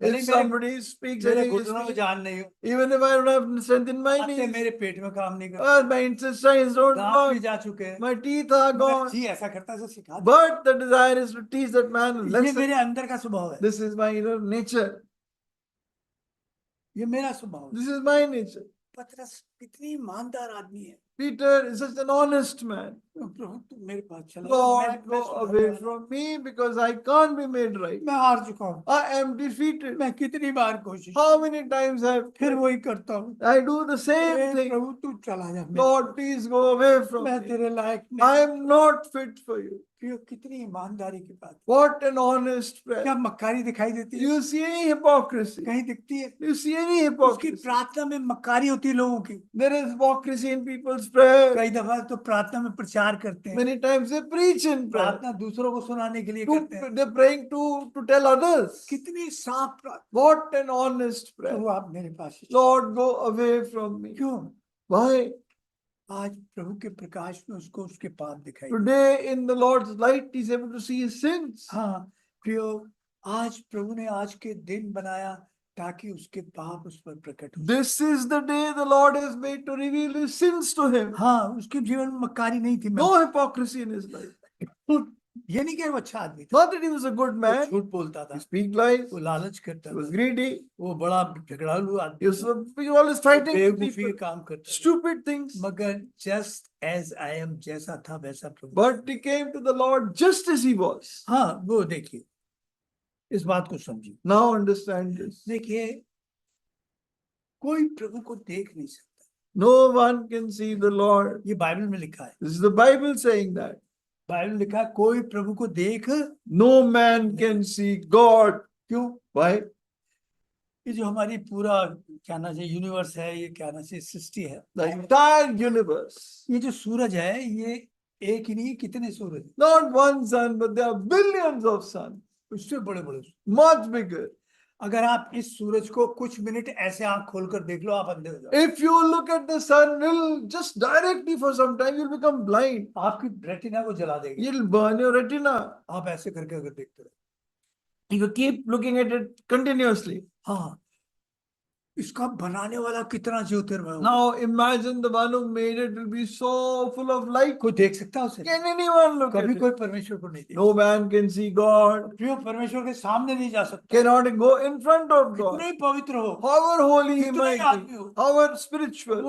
भले If ही मेरे somebody speaks मेरे against घुटनों में me, जान नहीं हो, even if I don't have strength in my आते knees, मेरे पेट में काम नहीं करते, or my intestines don't दांत भी work, जा चुके हैं, my teeth are मगर gone, जी ऐसा करता है, ऐसा सिखा दे। but the desire is to teach that man a ये lesson. मेरे अंदर का स्वभाव है, This is my inner nature. ये मेरा स्वभाव है। This is my nature. पतरस कितनी ईमानदार आदमी है। Peter is such an honest man. प्रभु तू मेरे पास चला, Lord, मैं go सुधरने away वाला, from me because I can't be made right. मैं हार चुका हूँ। I am defeated. मैं कितनी बार कोशिश, How many times फिर वही करता हूँ। I do the same A thing. प्रभु तू चला जा, Lord, please go away from मैं me. तेरे लायक I नहीं। am not fit for you. प्रियो कितनी ईमानदारी की बात। What an honest क्या prayer. मक्कारी दिखाई देती Do है? you see any hypocrisy? कहीं दिखती है? Do you see any उसकी hypocrisy? प्रार्थना में मक्कारी होती है लोगों की। There is hypocrisy in people's prayer. कई दफा तो प्रार्थना में प्रचार करते हैं, Many times they preach in prayer. प्रार्थना दूसरों को सुनाने के लिए करते हैं। They're praying to tell others. कितनी साफ प्रार्थना। What an honest prayer. प्रभु आप मेरे पास ही। Lord, go away from me. क्यों? Why? आज प्रभु के प्रकाश में उसको उसके पाप दिखाई। Today in the Lord's light, he's able to see his sins. हाँ प्रियो, आज प्रभु ने आज के दिन बनाया ताकि उसके पाप उस पर प्रकट हो। This is the day the Lord has made to reveal his sins to him. हाँ, उसके जीवन में मक्कारी नहीं थी। No hypocrisy in his life. ये नहीं कि वो अच्छा आदमी था, Not that he was a good वो man. झूठ बोलता था, He speak lies. वो लालच करता He was था, greedy. वो बड़ा झगड़ालू आदमी, He was always fighting with बेवकूफी के people. काम करता था। Stupid things. मगर जस्ट एज आई एम, जैसा था वैसा प्रभु। But he came to the Lord just as he was. हाँ, वो देखिए, इस बात को समझिए। Now understand this. देखिए, कोई प्रभु को देख नहीं सकता। No one can see the Lord. ये बाइबल में लिखा है। This is the Bible saying that. Bible में लिखा है कोई प्रभु को देख। No man can see God. क्यों? Why? ये जो हमारी पूरा क्या ना चाहिए यूनिवर्स है, ये क्या ना चाहिए सृष्टि है, The entire universe. ये जो सूरज है, ये एक ही नहीं, कितने सूरज हैं? Not one sun, but there are billions of suns. उससे बड़े बड़े सूरज। Much bigger. अगर आप इस सूरज को कुछ मिनट ऐसे आंख खोलकर देख लो, आप अंधे हो जाओ। If you look at the sun, will just directly for some time, you'll become blind. आपकी रेटिना को जला देगी। It'll burn your retina. आप ऐसे करके अगर देखते रहे। If you keep looking at it continuously. हाँ, इसका बनाने वाला कितना ज्योतिर्मय होगा। Now imagine the one who made it will be so full of light. कोई देख सकता है उसे? Can anyone look at कभी it? कोई परमेश्वर को नहीं देख। No man can see God. प्रियो, परमेश्वर के सामने नहीं जा सकता। Cannot go in front of God. कितने ही पवित्र हो, However holy he कितने might आदमी be, हो, however spiritual,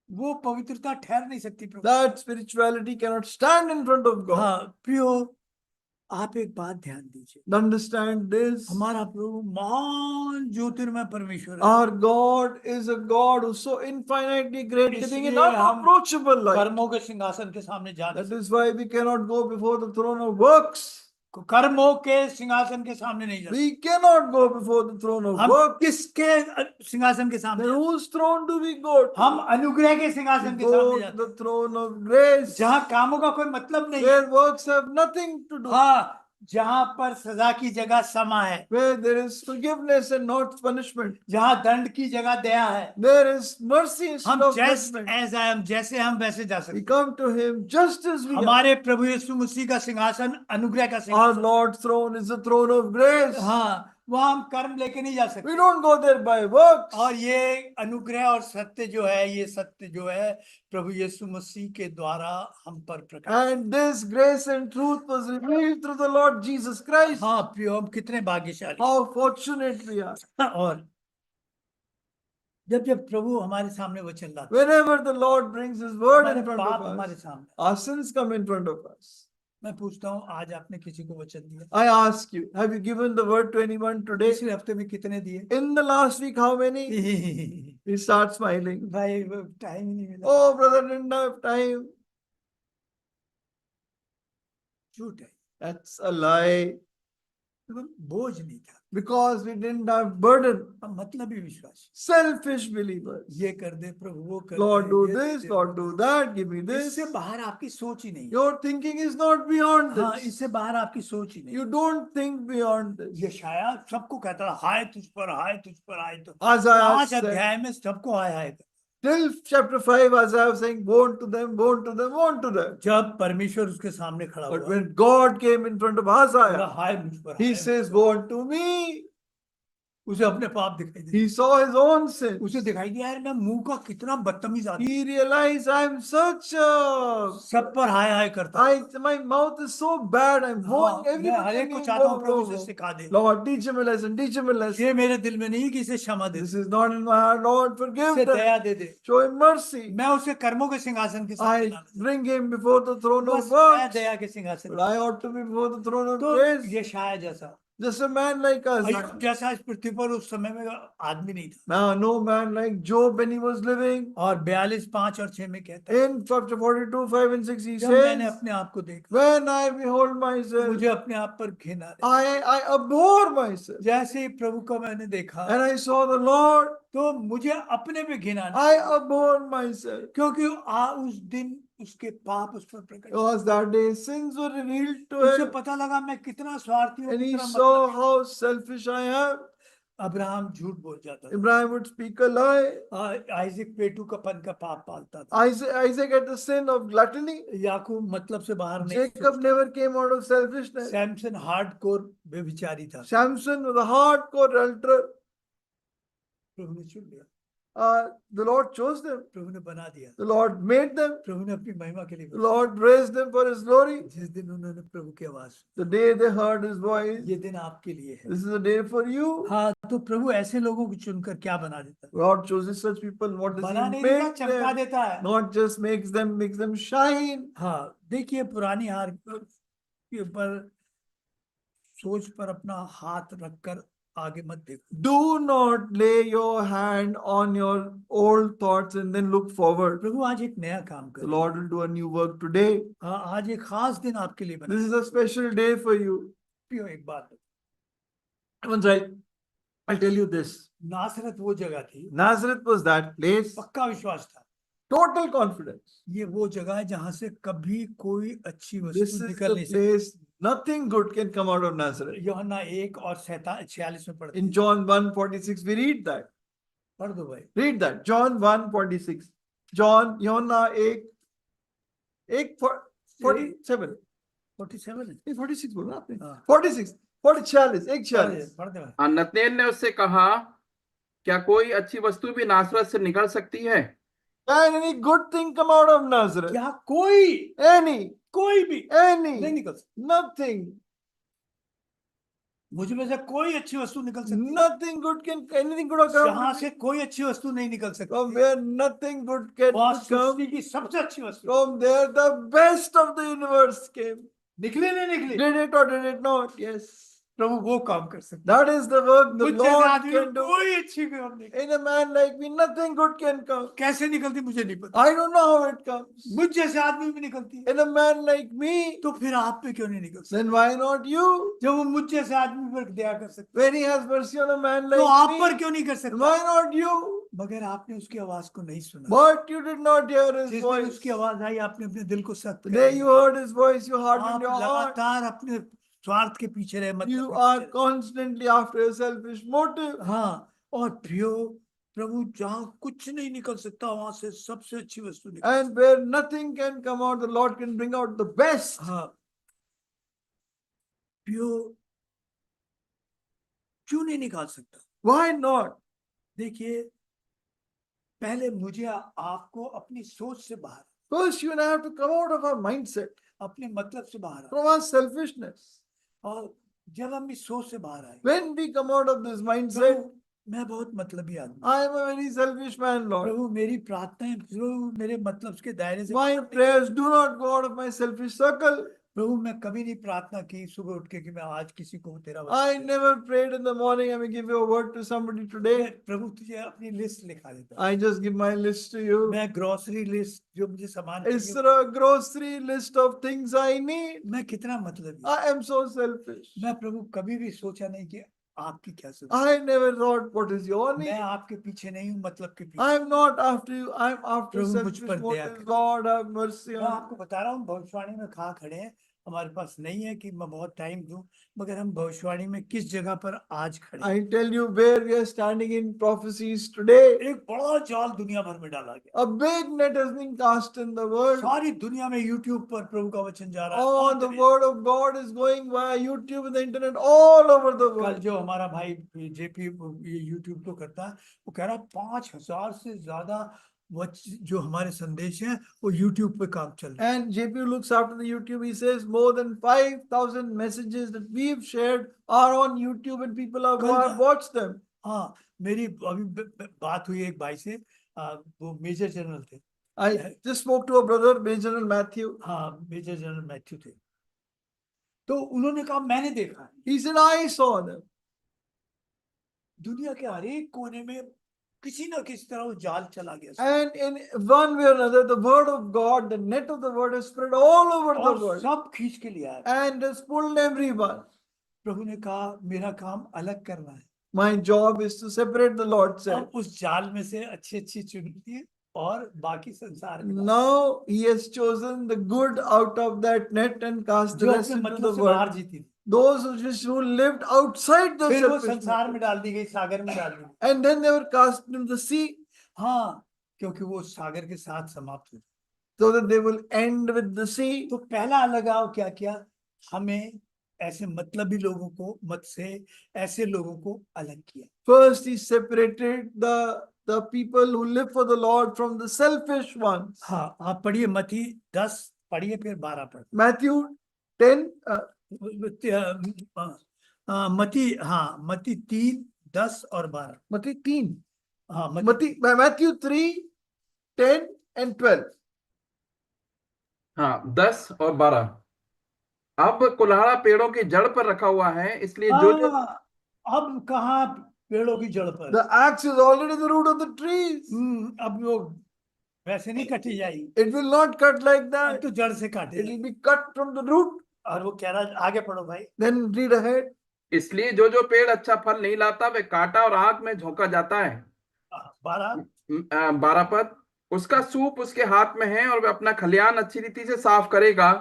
वो पवित्रता ठहर नहीं सकती प्रभु। that spirituality cannot stand in front of God. हाँ प्रियो, आप एक बात ध्यान दीजिए, Understand this. हमारा प्रभु महान ज्योतिर्मय परमेश्वर है। Our God is a God who's so infinitely great, sitting in इसलिए हम unapproachable light. कर्मों के सिंहासन के सामने जा नहीं That is why we cannot go before the throne of works. सकते। कर्मों के सिंहासन के सामने नहीं जा सकते। We cannot go before the throne of हम works. किसके सिंहासन के सामने? Then whose throne do we go to? हम अनुग्रह के सिंहासन We के सामने go जाते to हैं, the throne of grace, जहाँ कामों का कोई मतलब नहीं है। where works have nothing to do. हाँ, जहाँ पर सजा की जगह क्षमा है, Where there is forgiveness and not punishment. जहाँ दंड की जगह दया है। There is mercy instead हम of just judgment. As I am, जैसे हम वैसे जा We सकते। come to him just as we are. हमारे प्रभु यीशु मसीह का सिंहासन अनुग्रह का Our सिंहासन। Lord's throne is the throne of grace. हाँ, वहाँ हम कर्म लेके नहीं जा We सकते। don't go there by works. और ये अनुग्रह और सत्य जो है, ये सत्य जो है प्रभु यीशु मसीह के द्वारा हम पर प्रकट। And this grace and truth was revealed through the Lord Jesus Christ. हाँ प्रियो, हम कितने भाग्यशाली। How fortunate we are. और जब जब प्रभु हमारे सामने वचन लाते, Whenever the Lord brings his word हमारे in front पाप of हमारे us, सामने, our sins come in front of us. मैं पूछता हूँ, आज आपने किसी को वचन दिया? I ask you, have you given the word to anyone today? पिछले हफ्ते में कितने दिए? In the last week, how many? We start smiling. भाई वो टाइम ही नहीं मिला। Oh, brother, didn't have time. झूठ है, That's a lie. बोझ नहीं था, Because we didn't have burden. हम मतलब ही विश्वास। Selfish believers. ये कर दे प्रभु, वो कर Lord, दे, do ये this, they, Lord, do that, give me this. इससे बाहर आपकी सोच ही नहीं है। Your thinking is not beyond हाँ, this. इससे बाहर आपकी सोच ही नहीं। You don't think beyond this. यशायाह सबको कहता है, हाय तुझ पर, हाय तुझ पर, हाय तो Isaiah 5 said, अध्याय में सबको हाय हाय कर। Till chapter 5, Isaiah was saying, woe to them, woe to them, woe to them. जब परमेश्वर उसके सामने खड़ा But हुआ, when God came in front of बोला, Isaiah, हाय मुझ पर, he हाय says, मुझ पर। woe unto me. उसे अपने पाप दिखाई दिए, He saw his own sin. उसे दिखाई दिया यार मैं मुंह का कितना बदतमीज आदमी, He realized I'm such a सब पर हाय हाय करता हूं। my mouth is so bad. I'm हाँ, vowing मैं हर everybody एक को me, चाहता हूँ woe, प्रभु woe, से woe. सिखा दे, Lord, teach him a lesson, teach him a lesson. ये मेरे दिल में नहीं कि इसे क्षमा दे, This is not in my heart. Lord, forgive इसे them. दया दे दे। Show him mercy. मैं उसे कर्मों के सिंहासन के सामने I लाना चाहता bring him before the throne हूं, of बस मैं works. दया के सिंहासन, But I ought to be before the throne of तो grace. ये शायद जैसा Just a man like us. अय्यूब जैसा इस पृथ्वी पर उस समय में आदमी नहीं था। Now, no man like Job when he was living. और 42:5 और 6 में कहता है, In chapter 42, 5 and 6, he जब मैंने says, अपने आप को देखा, when I behold myself, मुझे अपने आप पर घिन आ रही, I abhor myself. जैसे ही प्रभु को मैंने देखा, And I saw the Lord, तो मुझे अपने पे घिन आने, I abhor myself. क्योंकि उस दिन उसके पाप उस पर प्रकट, Because that day sins were revealed to उसे him. पता लगा मैं कितना स्वार्थी हूँ, And he कितना saw मतलब। how selfish I am. Abraham झूठ बोल जाता था, Abraham would speak a lie. Isaac पेटुकापन का पाप पालता था, Isaac had the sin of gluttony. याकूब मतलब से बाहर नहीं Jacob सोचता, never came out of selfishness. Samson hardcore व्यभिचारी था, Samson was a hardcore adulterer. प्रभु ने चुन लिया, The Lord chose them. प्रभु ने बना दिया, The Lord made them. प्रभु ने अपनी महिमा के लिए The बनाया। Lord raised them for His glory. जिस दिन उन्होंने प्रभु की आवाज सुनी, The day they heard His voice, ये दिन आपके लिए है। this is a day for you. हाँ, तो प्रभु ऐसे लोगों को चुनकर क्या बना देता है? God chooses such people. What does बना He नहीं देता, make चमका them? देता है। Not just makes them shine. हाँ, देखिए पुरानी हार के ऊपर सोच पर अपना हाथ रखकर आगे मत देखो। Do not lay your hand on your old thoughts and then look forward. प्रभु आज एक नया काम The कर, Lord will do a new work today. हाँ, आज एक खास दिन आपके लिए बना। This is a special day for you. पियो एक बात, Once I'll tell you this. नासरत वो जगह थी, Nazareth was that place. पक्का विश्वास था, Total confidence. ये वो जगह है जहां से कभी कोई अच्छी This वस्तु is निकल the नहीं सकती। place. Nothing good can come out of Nazareth. यूहन्ना 1:46 में पढ़ते, In John 1:46, we read that. पढ़ दो भाई। Read that. John 1:46. John, Yona 8:47. 47 है, 46 बोला आपने? हाँ। 46, 46, 1:46. पढ़ दो भाई। नतनेल ने उससे कहा, क्या कोई अच्छी वस्तु भी नासरत से निकल सकती है? Can any good thing come out of Nazareth? क्या कोई Any भी नहीं any निकल सकता, nothing, मुझ में से कोई अच्छी वस्तु निकल सकती, nothing good can anything good come जहां out से कोई अच्छी वस्तु नहीं निकल from सकती, where nothing good can वहां come. सृष्टि की सबसे अच्छी वस्तु From there the best of the universe came. निकली नहीं निकली, Did it or did it not? Yes. प्रभु वो काम कर सकते। That is the work the मुझ जैसे Lord आदमी में can do. कोई अच्छी काम नहीं, In a man like me, nothing good can come. कैसे निकलती मुझे नहीं पता, I don't know how it comes. मुझ जैसे आदमी में निकलती है, In a man like me, तो फिर आप पे क्यों नहीं निकल सकती? then why not you? जब वो मुझ जैसे आदमी पर दया कर सकते, When he has mercy on a man तो आप like पर me, क्यों नहीं कर सकता? why not you? मगर आपने उसकी आवाज को नहीं सुना, But you did not hear his जिस दिन voice. उसकी आवाज आई आपने अपने दिल को सख्त The कर day दिया। you heard his voice, you आप hardened your heart. लगातार अपने स्वार्थ के पीछे रहे, मतलब You के are पीछे constantly after a selfish motive. रहे। हाँ, और प्रियो प्रभु जहाँ कुछ नहीं निकल सकता वहां से सबसे अच्छी वस्तु निकल, And where nothing can come out, the Lord can bring out the best. हाँ प्रियो क्यों नहीं निकाल सकता? Why not? देखिए, पहले मुझे आपको अपनी सोच से बाहर, First, you and I have to come out of our mindset, अपने मतलब से बाहर from our selfishness. और जब हम इस सोच से बाहर आए, When we come out of this mindset, प्रभु मैं बहुत मतलबी आदमी, I am a very selfish man, Lord. प्रभु मेरी प्रार्थनाएं प्रभु मेरे मतलब के दायरे से, My prayers do not go out of my selfish circle. प्रभु मैं कभी नहीं प्रार्थना की सुबह उठ के कि मैं आज किसी को तेरा I वचन दूं। never prayed in the morning, I may give you a word to somebody today. मैं प्रभु तुझे अपनी लिस्ट लिखा देता हूं। I just give my list to you. मैं ग्रोसरी लिस्ट जो मुझे सामान It's चाहिए, a grocery list of things I need. मैं कितना मतलबी, I am so selfish. मैं प्रभु कभी भी सोचा नहीं कि आपकी क्या सोच, I never thought what is your need. मैं आपके पीछे नहीं हूँ, मतलब के पीछे। I am not after you. I am after प्रभु मुझ selfish पर दया motives. कर। Lord have mercy मैं on me. आपको बता रहा हूँ, भविष्यवाणी में कहा खड़े हैं, हमारे पास नहीं है कि मैं बहुत टाइम दूं, मगर हम भविष्यवाणी में किस जगह पर आज खड़े हैं। I tell you where we are standing in prophecies today. एक बड़ा जाल दुनिया भर में डाला गया, A big net has been cast in the world. सारी दुनिया में यूट्यूब पर प्रभु का वचन जा रहा है। Oh, बहुत the तरह- word of God is going via YouTube and the internet all over the कल world. जो हमारा भाई जेपी यूट्यूब तो करता है, वो कह रहा है 5,000 से ज्यादा जो हमारे संदेश हैं वो यूट्यूब पे काम चल रहा है। And JP looks after the YouTube. He says more than 5,000 messages that we've shared are on YouTube and people have कल- watched them. हाँ, मेरी अभी बात हुई एक भाई से, वो मेजर जनरल थे। I just spoke to a brother, Major General Matthew. हाँ, मेजर जनरल मैथ्यू थे। तो उन्होंने कहा मैंने देखा है, He said, I saw them. दुनिया के हर एक कोने में किसी ना किसी तरह वो जाल चला गया, And in one way or another, the word of God, the net of the word has spread all over the और world सब खींच के लिया है। and has pulled everyone. प्रभु ने कहा मेरा काम अलग करना है। My job is to separate, the Lord said. अब उस जाल में से अच्छी अच्छी चुनती है और बाकी संसार में Now he has chosen the good out of that net and cast the जो rest अपने into मतलब the से बाहर world. जीती थी, Those who lived outside the फिर वो selfish संसार में net. डाल दी गई, सागर में डाल दी गई। And then they were cast into the sea हाँ, क्योंकि वो सागर के साथ समाप्त हुई। so that they will end with the sea. तो पहला लगाव क्या किया, हमें ऐसे मतलबी लोगों को मत से ऐसे लोगों को अलग किया। First, he separated the people who live for the Lord from the selfish ones. हाँ, आप पढ़िए मत्ती 10 पढ़िए, फिर 12 पढ़। Matthew 10, मत्ती 3, 10 और 12। Matthew 3, हाँ, Matthew 3, 10 and 12. हाँ, 10 और 12। अब कुल्हाड़ा पेड़ों की जड़ पर रखा हुआ है, इसलिए जो अब कहाँ पेड़ों की जड़ पर, The axe is already the root of the trees. अब वो वैसे नहीं कटी जाएगी, It will not cut like अब that. तो जड़ से काटे। It will be cut from the root. और वो कह रहा है, आगे पढ़ो भाई। Then read ahead. इसलिए जो पेड़ अच्छा फल नहीं लाता वे काटा और आग में झोंका जाता है। 12 12 पद, उसका सूप उसके हाथ में है और वह अपना खलियान अच्छी रीति से साफ करेगा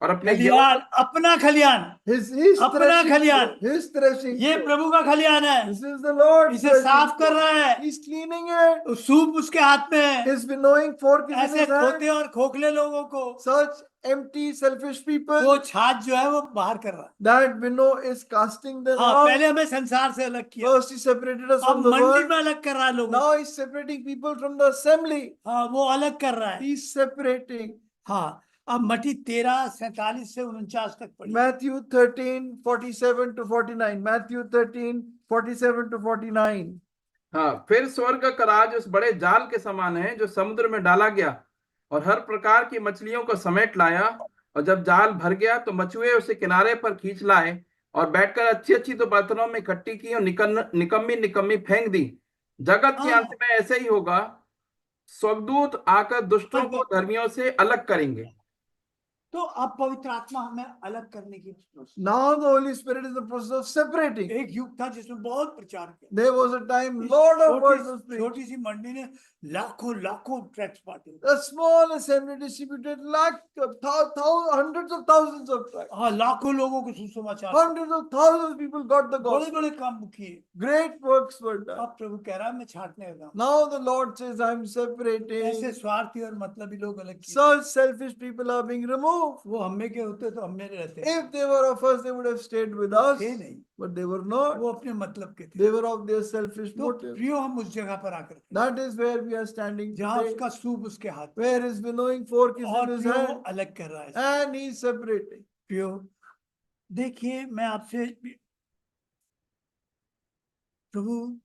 और अपने खलियान, अपना खलियान, His अपना खलियान, his threshing. ये प्रभु का खलियान है, This is the Lord. इसे साफ कर रहा है, He's cleaning it. सूप उसके हाथ में है। His winnowing fork is in ऐसे his hand. खोते और खोखले लोगों को Such empty, selfish people. वो छाछ जो है वो बाहर कर रहा है। That winnow is casting them हाँ, out. पहले हमें संसार से अलग किया, First, he separated us अब from the मंडी world. में अलग कर रहा है लोगों को। Now he's separating people from the assembly. हाँ, वो अलग कर रहा है। He's separating. हाँ, अब मत्ती 13, 47 से 49 तक पढ़िए। Matthew 13, 47 to 49. Matthew 13, 47 to 49. हाँ, फिर स्वर्ग का राज उस बड़े जाल के समान है जो समुद्र में डाला गया और हर प्रकार की मछलियों को समेट लाया, और जब जाल भर गया तो मछुए उसे किनारे पर खींच लाए और बैठकर अच्छी अच्छी तो बर्तनों में इकट्ठी की और निकम्मी निकम्मी फेंक दी। जगत के अंत में ऐसे ही होगा, स्वर्गदूत आकर दुष्टों को धर्मियों से अलग करेंगे। तो अब पवित्र आत्मा हमें अलग करने की Now the Holy Spirit is in the process of separating. एक युग था जिसमें बहुत प्रचार किया, There was a time, Lord of words was preached. छोटी सी मंडी ने लाखों ट्रैक्ट्स बांटे। A small assembly distributed hundreds of thousands of tracts. हाँ, लाखों लोगों को सुसमाचार, Hundreds of thousands of people got the बड़े gospel. बड़े काम किए। Great works were done. अब प्रभु कह रहा है मैं छांटने लगा। Now the Lord says, I'm ऐसे separating. स्वार्थी और मतलबी लोग अलग किए। Such selfish people are being removed. वो हम में के होते तो हम में रहते, If they were of us, they would have stayed with us. थे नहीं, But they were not. वो अपने मतलब के थे। They were of their selfish तो motive. प्रियो, हम उस जगह पर आकर That is where we are standing जहाँ today. उसका सूप उसके हाथ में, Where his winnowing fork is और in his प्रियो वो hand. अलग कर रहा है। And he is separating. प्रियो देखिए, मैं आपसे, प्रभु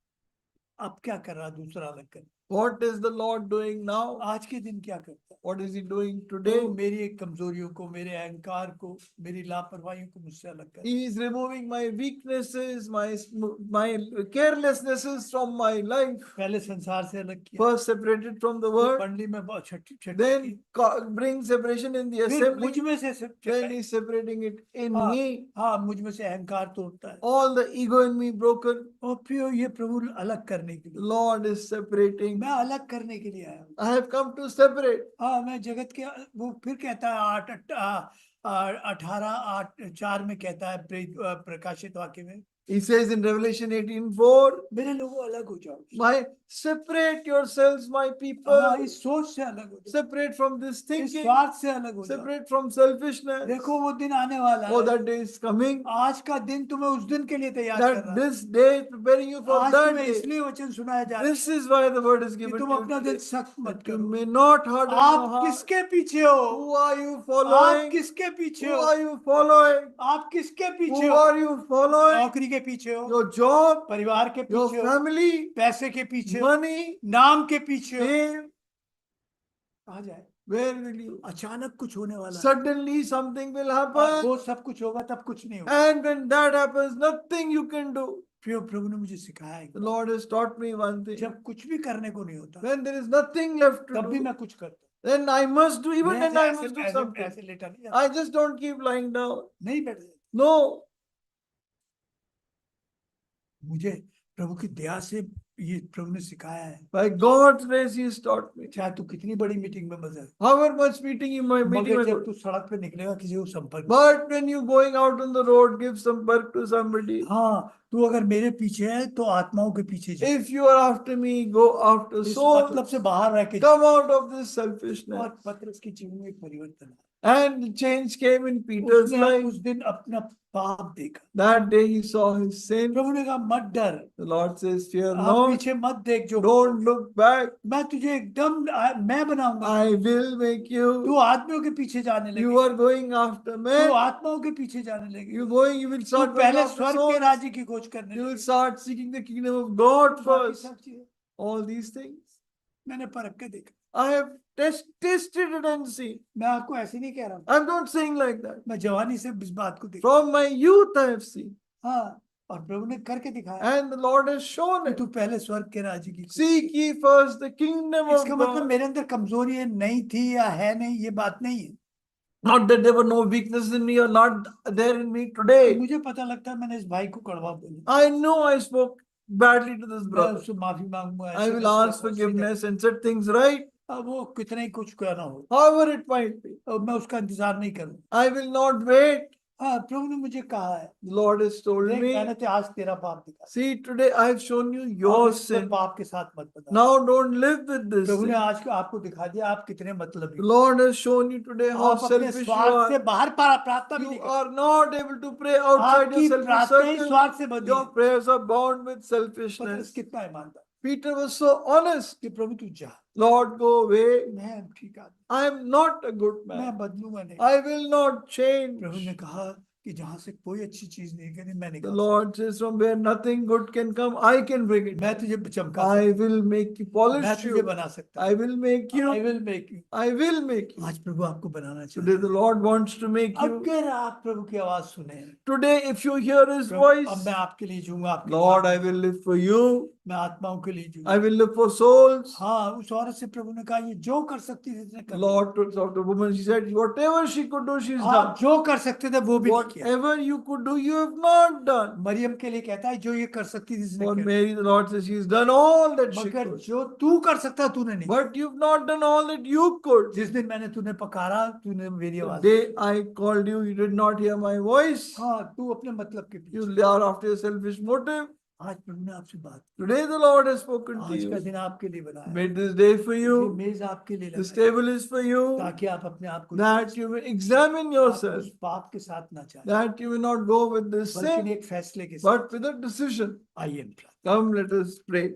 अब क्या कर रहा, दूसरा अलग कर, What is the Lord doing now? आज के दिन क्या करता है? What is he doing तो today? मेरी कमजोरियों को, मेरे अहंकार को, मेरी लापरवाहियों को मुझसे अलग कर। He is removing my weaknesses, my carelessnesses from my life. पहले संसार से अलग किया, First separated from the world, मंडली में बहुत छठी then bring separation in the फिर assembly. मुझ में से सब Then he's separating it in हाँ, me. हाँ, मुझ में से अहंकार तोड़ता है। All the ego in me broken. और प्रियो, ये प्रभु अलग करने के लिए, Lord is separating मैं अलग करने के लिए आया हूँ। I have come to separate. हाँ, मैं जगत के, वो फिर कहता है 18:4 में कहता है प्रकाशित वाक्य में, He says in Revelation 18:4, मेरे लोगों अलग हो जाओ। my separate yourselves, my हाँ, people. इस सोच से अलग हो जाओ, Separate from this इस thinking. स्वार्थ से अलग हो जाओ। Separate from selfishness. देखो वो दिन आने वाला Oh, है, that day is coming. आज का दिन तुम्हें उस दिन के लिए तैयार कर That रहा है। this day is preparing you for आज that तुम्हें day. इसलिए वचन सुनाया जा रहा है This is why the word is कि given तुम to अपना you दिल today. सख्त मत That you करो। may not harden your आप heart. किसके पीछे हो? Who are you आप following? किसके पीछे Who हो? are you following? आप किसके पीछे Who हो? are you following? नौकरी के पीछे हो, Your job, परिवार के your पीछे हो, family, पैसे के पीछे हो, money, नाम के पीछे हो। fame. आ जाए, Where will you? अचानक कुछ होने वाला है Suddenly something will और happen. वो सब कुछ होगा, तब कुछ नहीं होगा। And when that happens, nothing you can do. फिर प्रभु ने मुझे सिखाया है, The Lord has taught me one thing. जब कुछ भी करने को नहीं होता When there is nothing left to तब भी do, मैं कुछ करता हूँ। then I must do, even मैं then I ऐसे must do ऐसे something. ऐसे लेटा नहीं जाता, I just don't keep lying down. नहीं बैठ जाता। No. मुझे प्रभु की दया से ये प्रभु ने सिखाया है। By God's grace, He has taught me. चाहे तू कितनी बड़ी मीटिंग में मजा है, However much meeting you might meeting मगर may जब go. तू सड़क पे निकलेगा किसी को संपर्क, But when you going out on the road, give some work to somebody. हाँ, तू अगर मेरे पीछे है तो आत्माओं के पीछे जा, If you are after me, go after इस souls. मतलब से बाहर रह के। Come out of this selfishness. और पतरस के जीवन में एक परिवर्तन है। And change came in Peter's उसने life. उस दिन अपना पाप देखा। That day he saw his sin. प्रभु ने कहा मत डर, The Lord says, fear आप not. पीछे मत देख, जो Don't look back. मैं तुझे एकदम मैं बनाऊंगा। I will make तू you. आत्माओं के पीछे जाने लगे, You are going after तू men. आत्माओं के पीछे जाने लगे, You going. You will तू start going पहले after स्वर्ग के souls. राज्य की खोज करने You will लगे। start seeking the kingdom of God बाकी first. सब चीजें All these things. मैंने परख के देखा। I have tasted it and seen. मैं आपको ऐसे नहीं कह रहा हूँ, I'm not saying like that. मैं जवानी से इस बात को देखा। From my youth I have seen. हाँ, और प्रभु ने करके दिखाया And the Lord has shown कि it. तू पहले स्वर्ग के राज्य की खोज। Seek ye first the kingdom of इसका मतलब God. मेरे अंदर कमजोरी है नहीं थी या है नहीं, ये बात नहीं है। Not that there were no weaknesses in me or not there in me today. मुझे पता लगता है मैंने इस भाई को कड़वा बोला, I know I spoke badly to this मैं brother. उससे माफी मांगूंगा, I ऐसे will वैसे ask ऐसे forgiveness and set things right. अब वो कितना ही कुछ कहना हो, However it might be. अब मैं उसका इंतजार नहीं करूँ। I will not wait. हाँ, प्रभु ने मुझे कहा है, The Lord has told देख me. मैंने तो आज तेरा पाप दिखा, See, today I have shown you अब your इस sin. पाप के साथ मत बता। Now don't live with this प्रभु ने sin. आज को आपको दिखा दिया आप कितने मतलब The Lord has shown you today how आप अपने selfish you स्वार्थ से are. बाहर प्रार्थना भी नहीं You कर, are not able to pray outside your आपकी selfish प्रार्थना ही circle. स्वार्थ से बंधी Your है। prayers are bound with पतरस selfishness. कितना ईमानदार Peter was so honest. कि प्रभु तू जा, Lord, go away. मैं ठीक आदमी, I am not a good मैं man. बदलूंगा नहीं। I will not change. प्रभु ने कहा कि जहां से कोई अच्छी चीज नहीं करी मैं The निकाल, Lord says, from where nothing good can come, I can bring it. मैं तुझे चमका I सकता will make you, हूं, मैं polish तुझे you. बना सकता I will make हूं, I you. will make you। I will make you. आज प्रभु आपको बनाना Today चाहिए। the Lord wants to make you. अगर आप प्रभु की आवाज सुने, Today if you hear His प्रभु अब voice, मैं आपके लिए जीऊंगा, आपके Lord, I लिए will live for you. मैं आत्माओं के लिए I जीऊंगा। will live for souls. हाँ, उस औरत से प्रभु ने कहा ये जो कर सकती थी इसने कर लिया। Lord told the woman, she said, whatever she could do, she's आप done. जो कर सकते थे वो भी नहीं किया। Whatever you could do, you have not done. Maryam के लिए कहता है जो ये कर सकती थी इसने For कर लिया, Mary, the Lord says, she's done all that she मगर could. जो तू कर सकता तूने नहीं। But you've not done all that you could. जिस दिन मैंने तूने पकारा तूने मेरी The आवाज, day I called you, you did not hear my voice. हाँ तू अपने मतलब के You पीछे। are after your selfish motive. आज प्रभु ने आपसे बात, Today the Lord has spoken to आज का you. दिन आपके लिए बनाया है। Made this day for ये you. मेज आपके लिए This लगाई है, table is for you. ताकि आप अपने आप को That you may examine आप yourself. उस पाप के साथ ना जाए, That you may not go with this बल्कि sin, एक फैसले के साथ but with a decision. आइए हम प्रार्थना। Come, let us pray.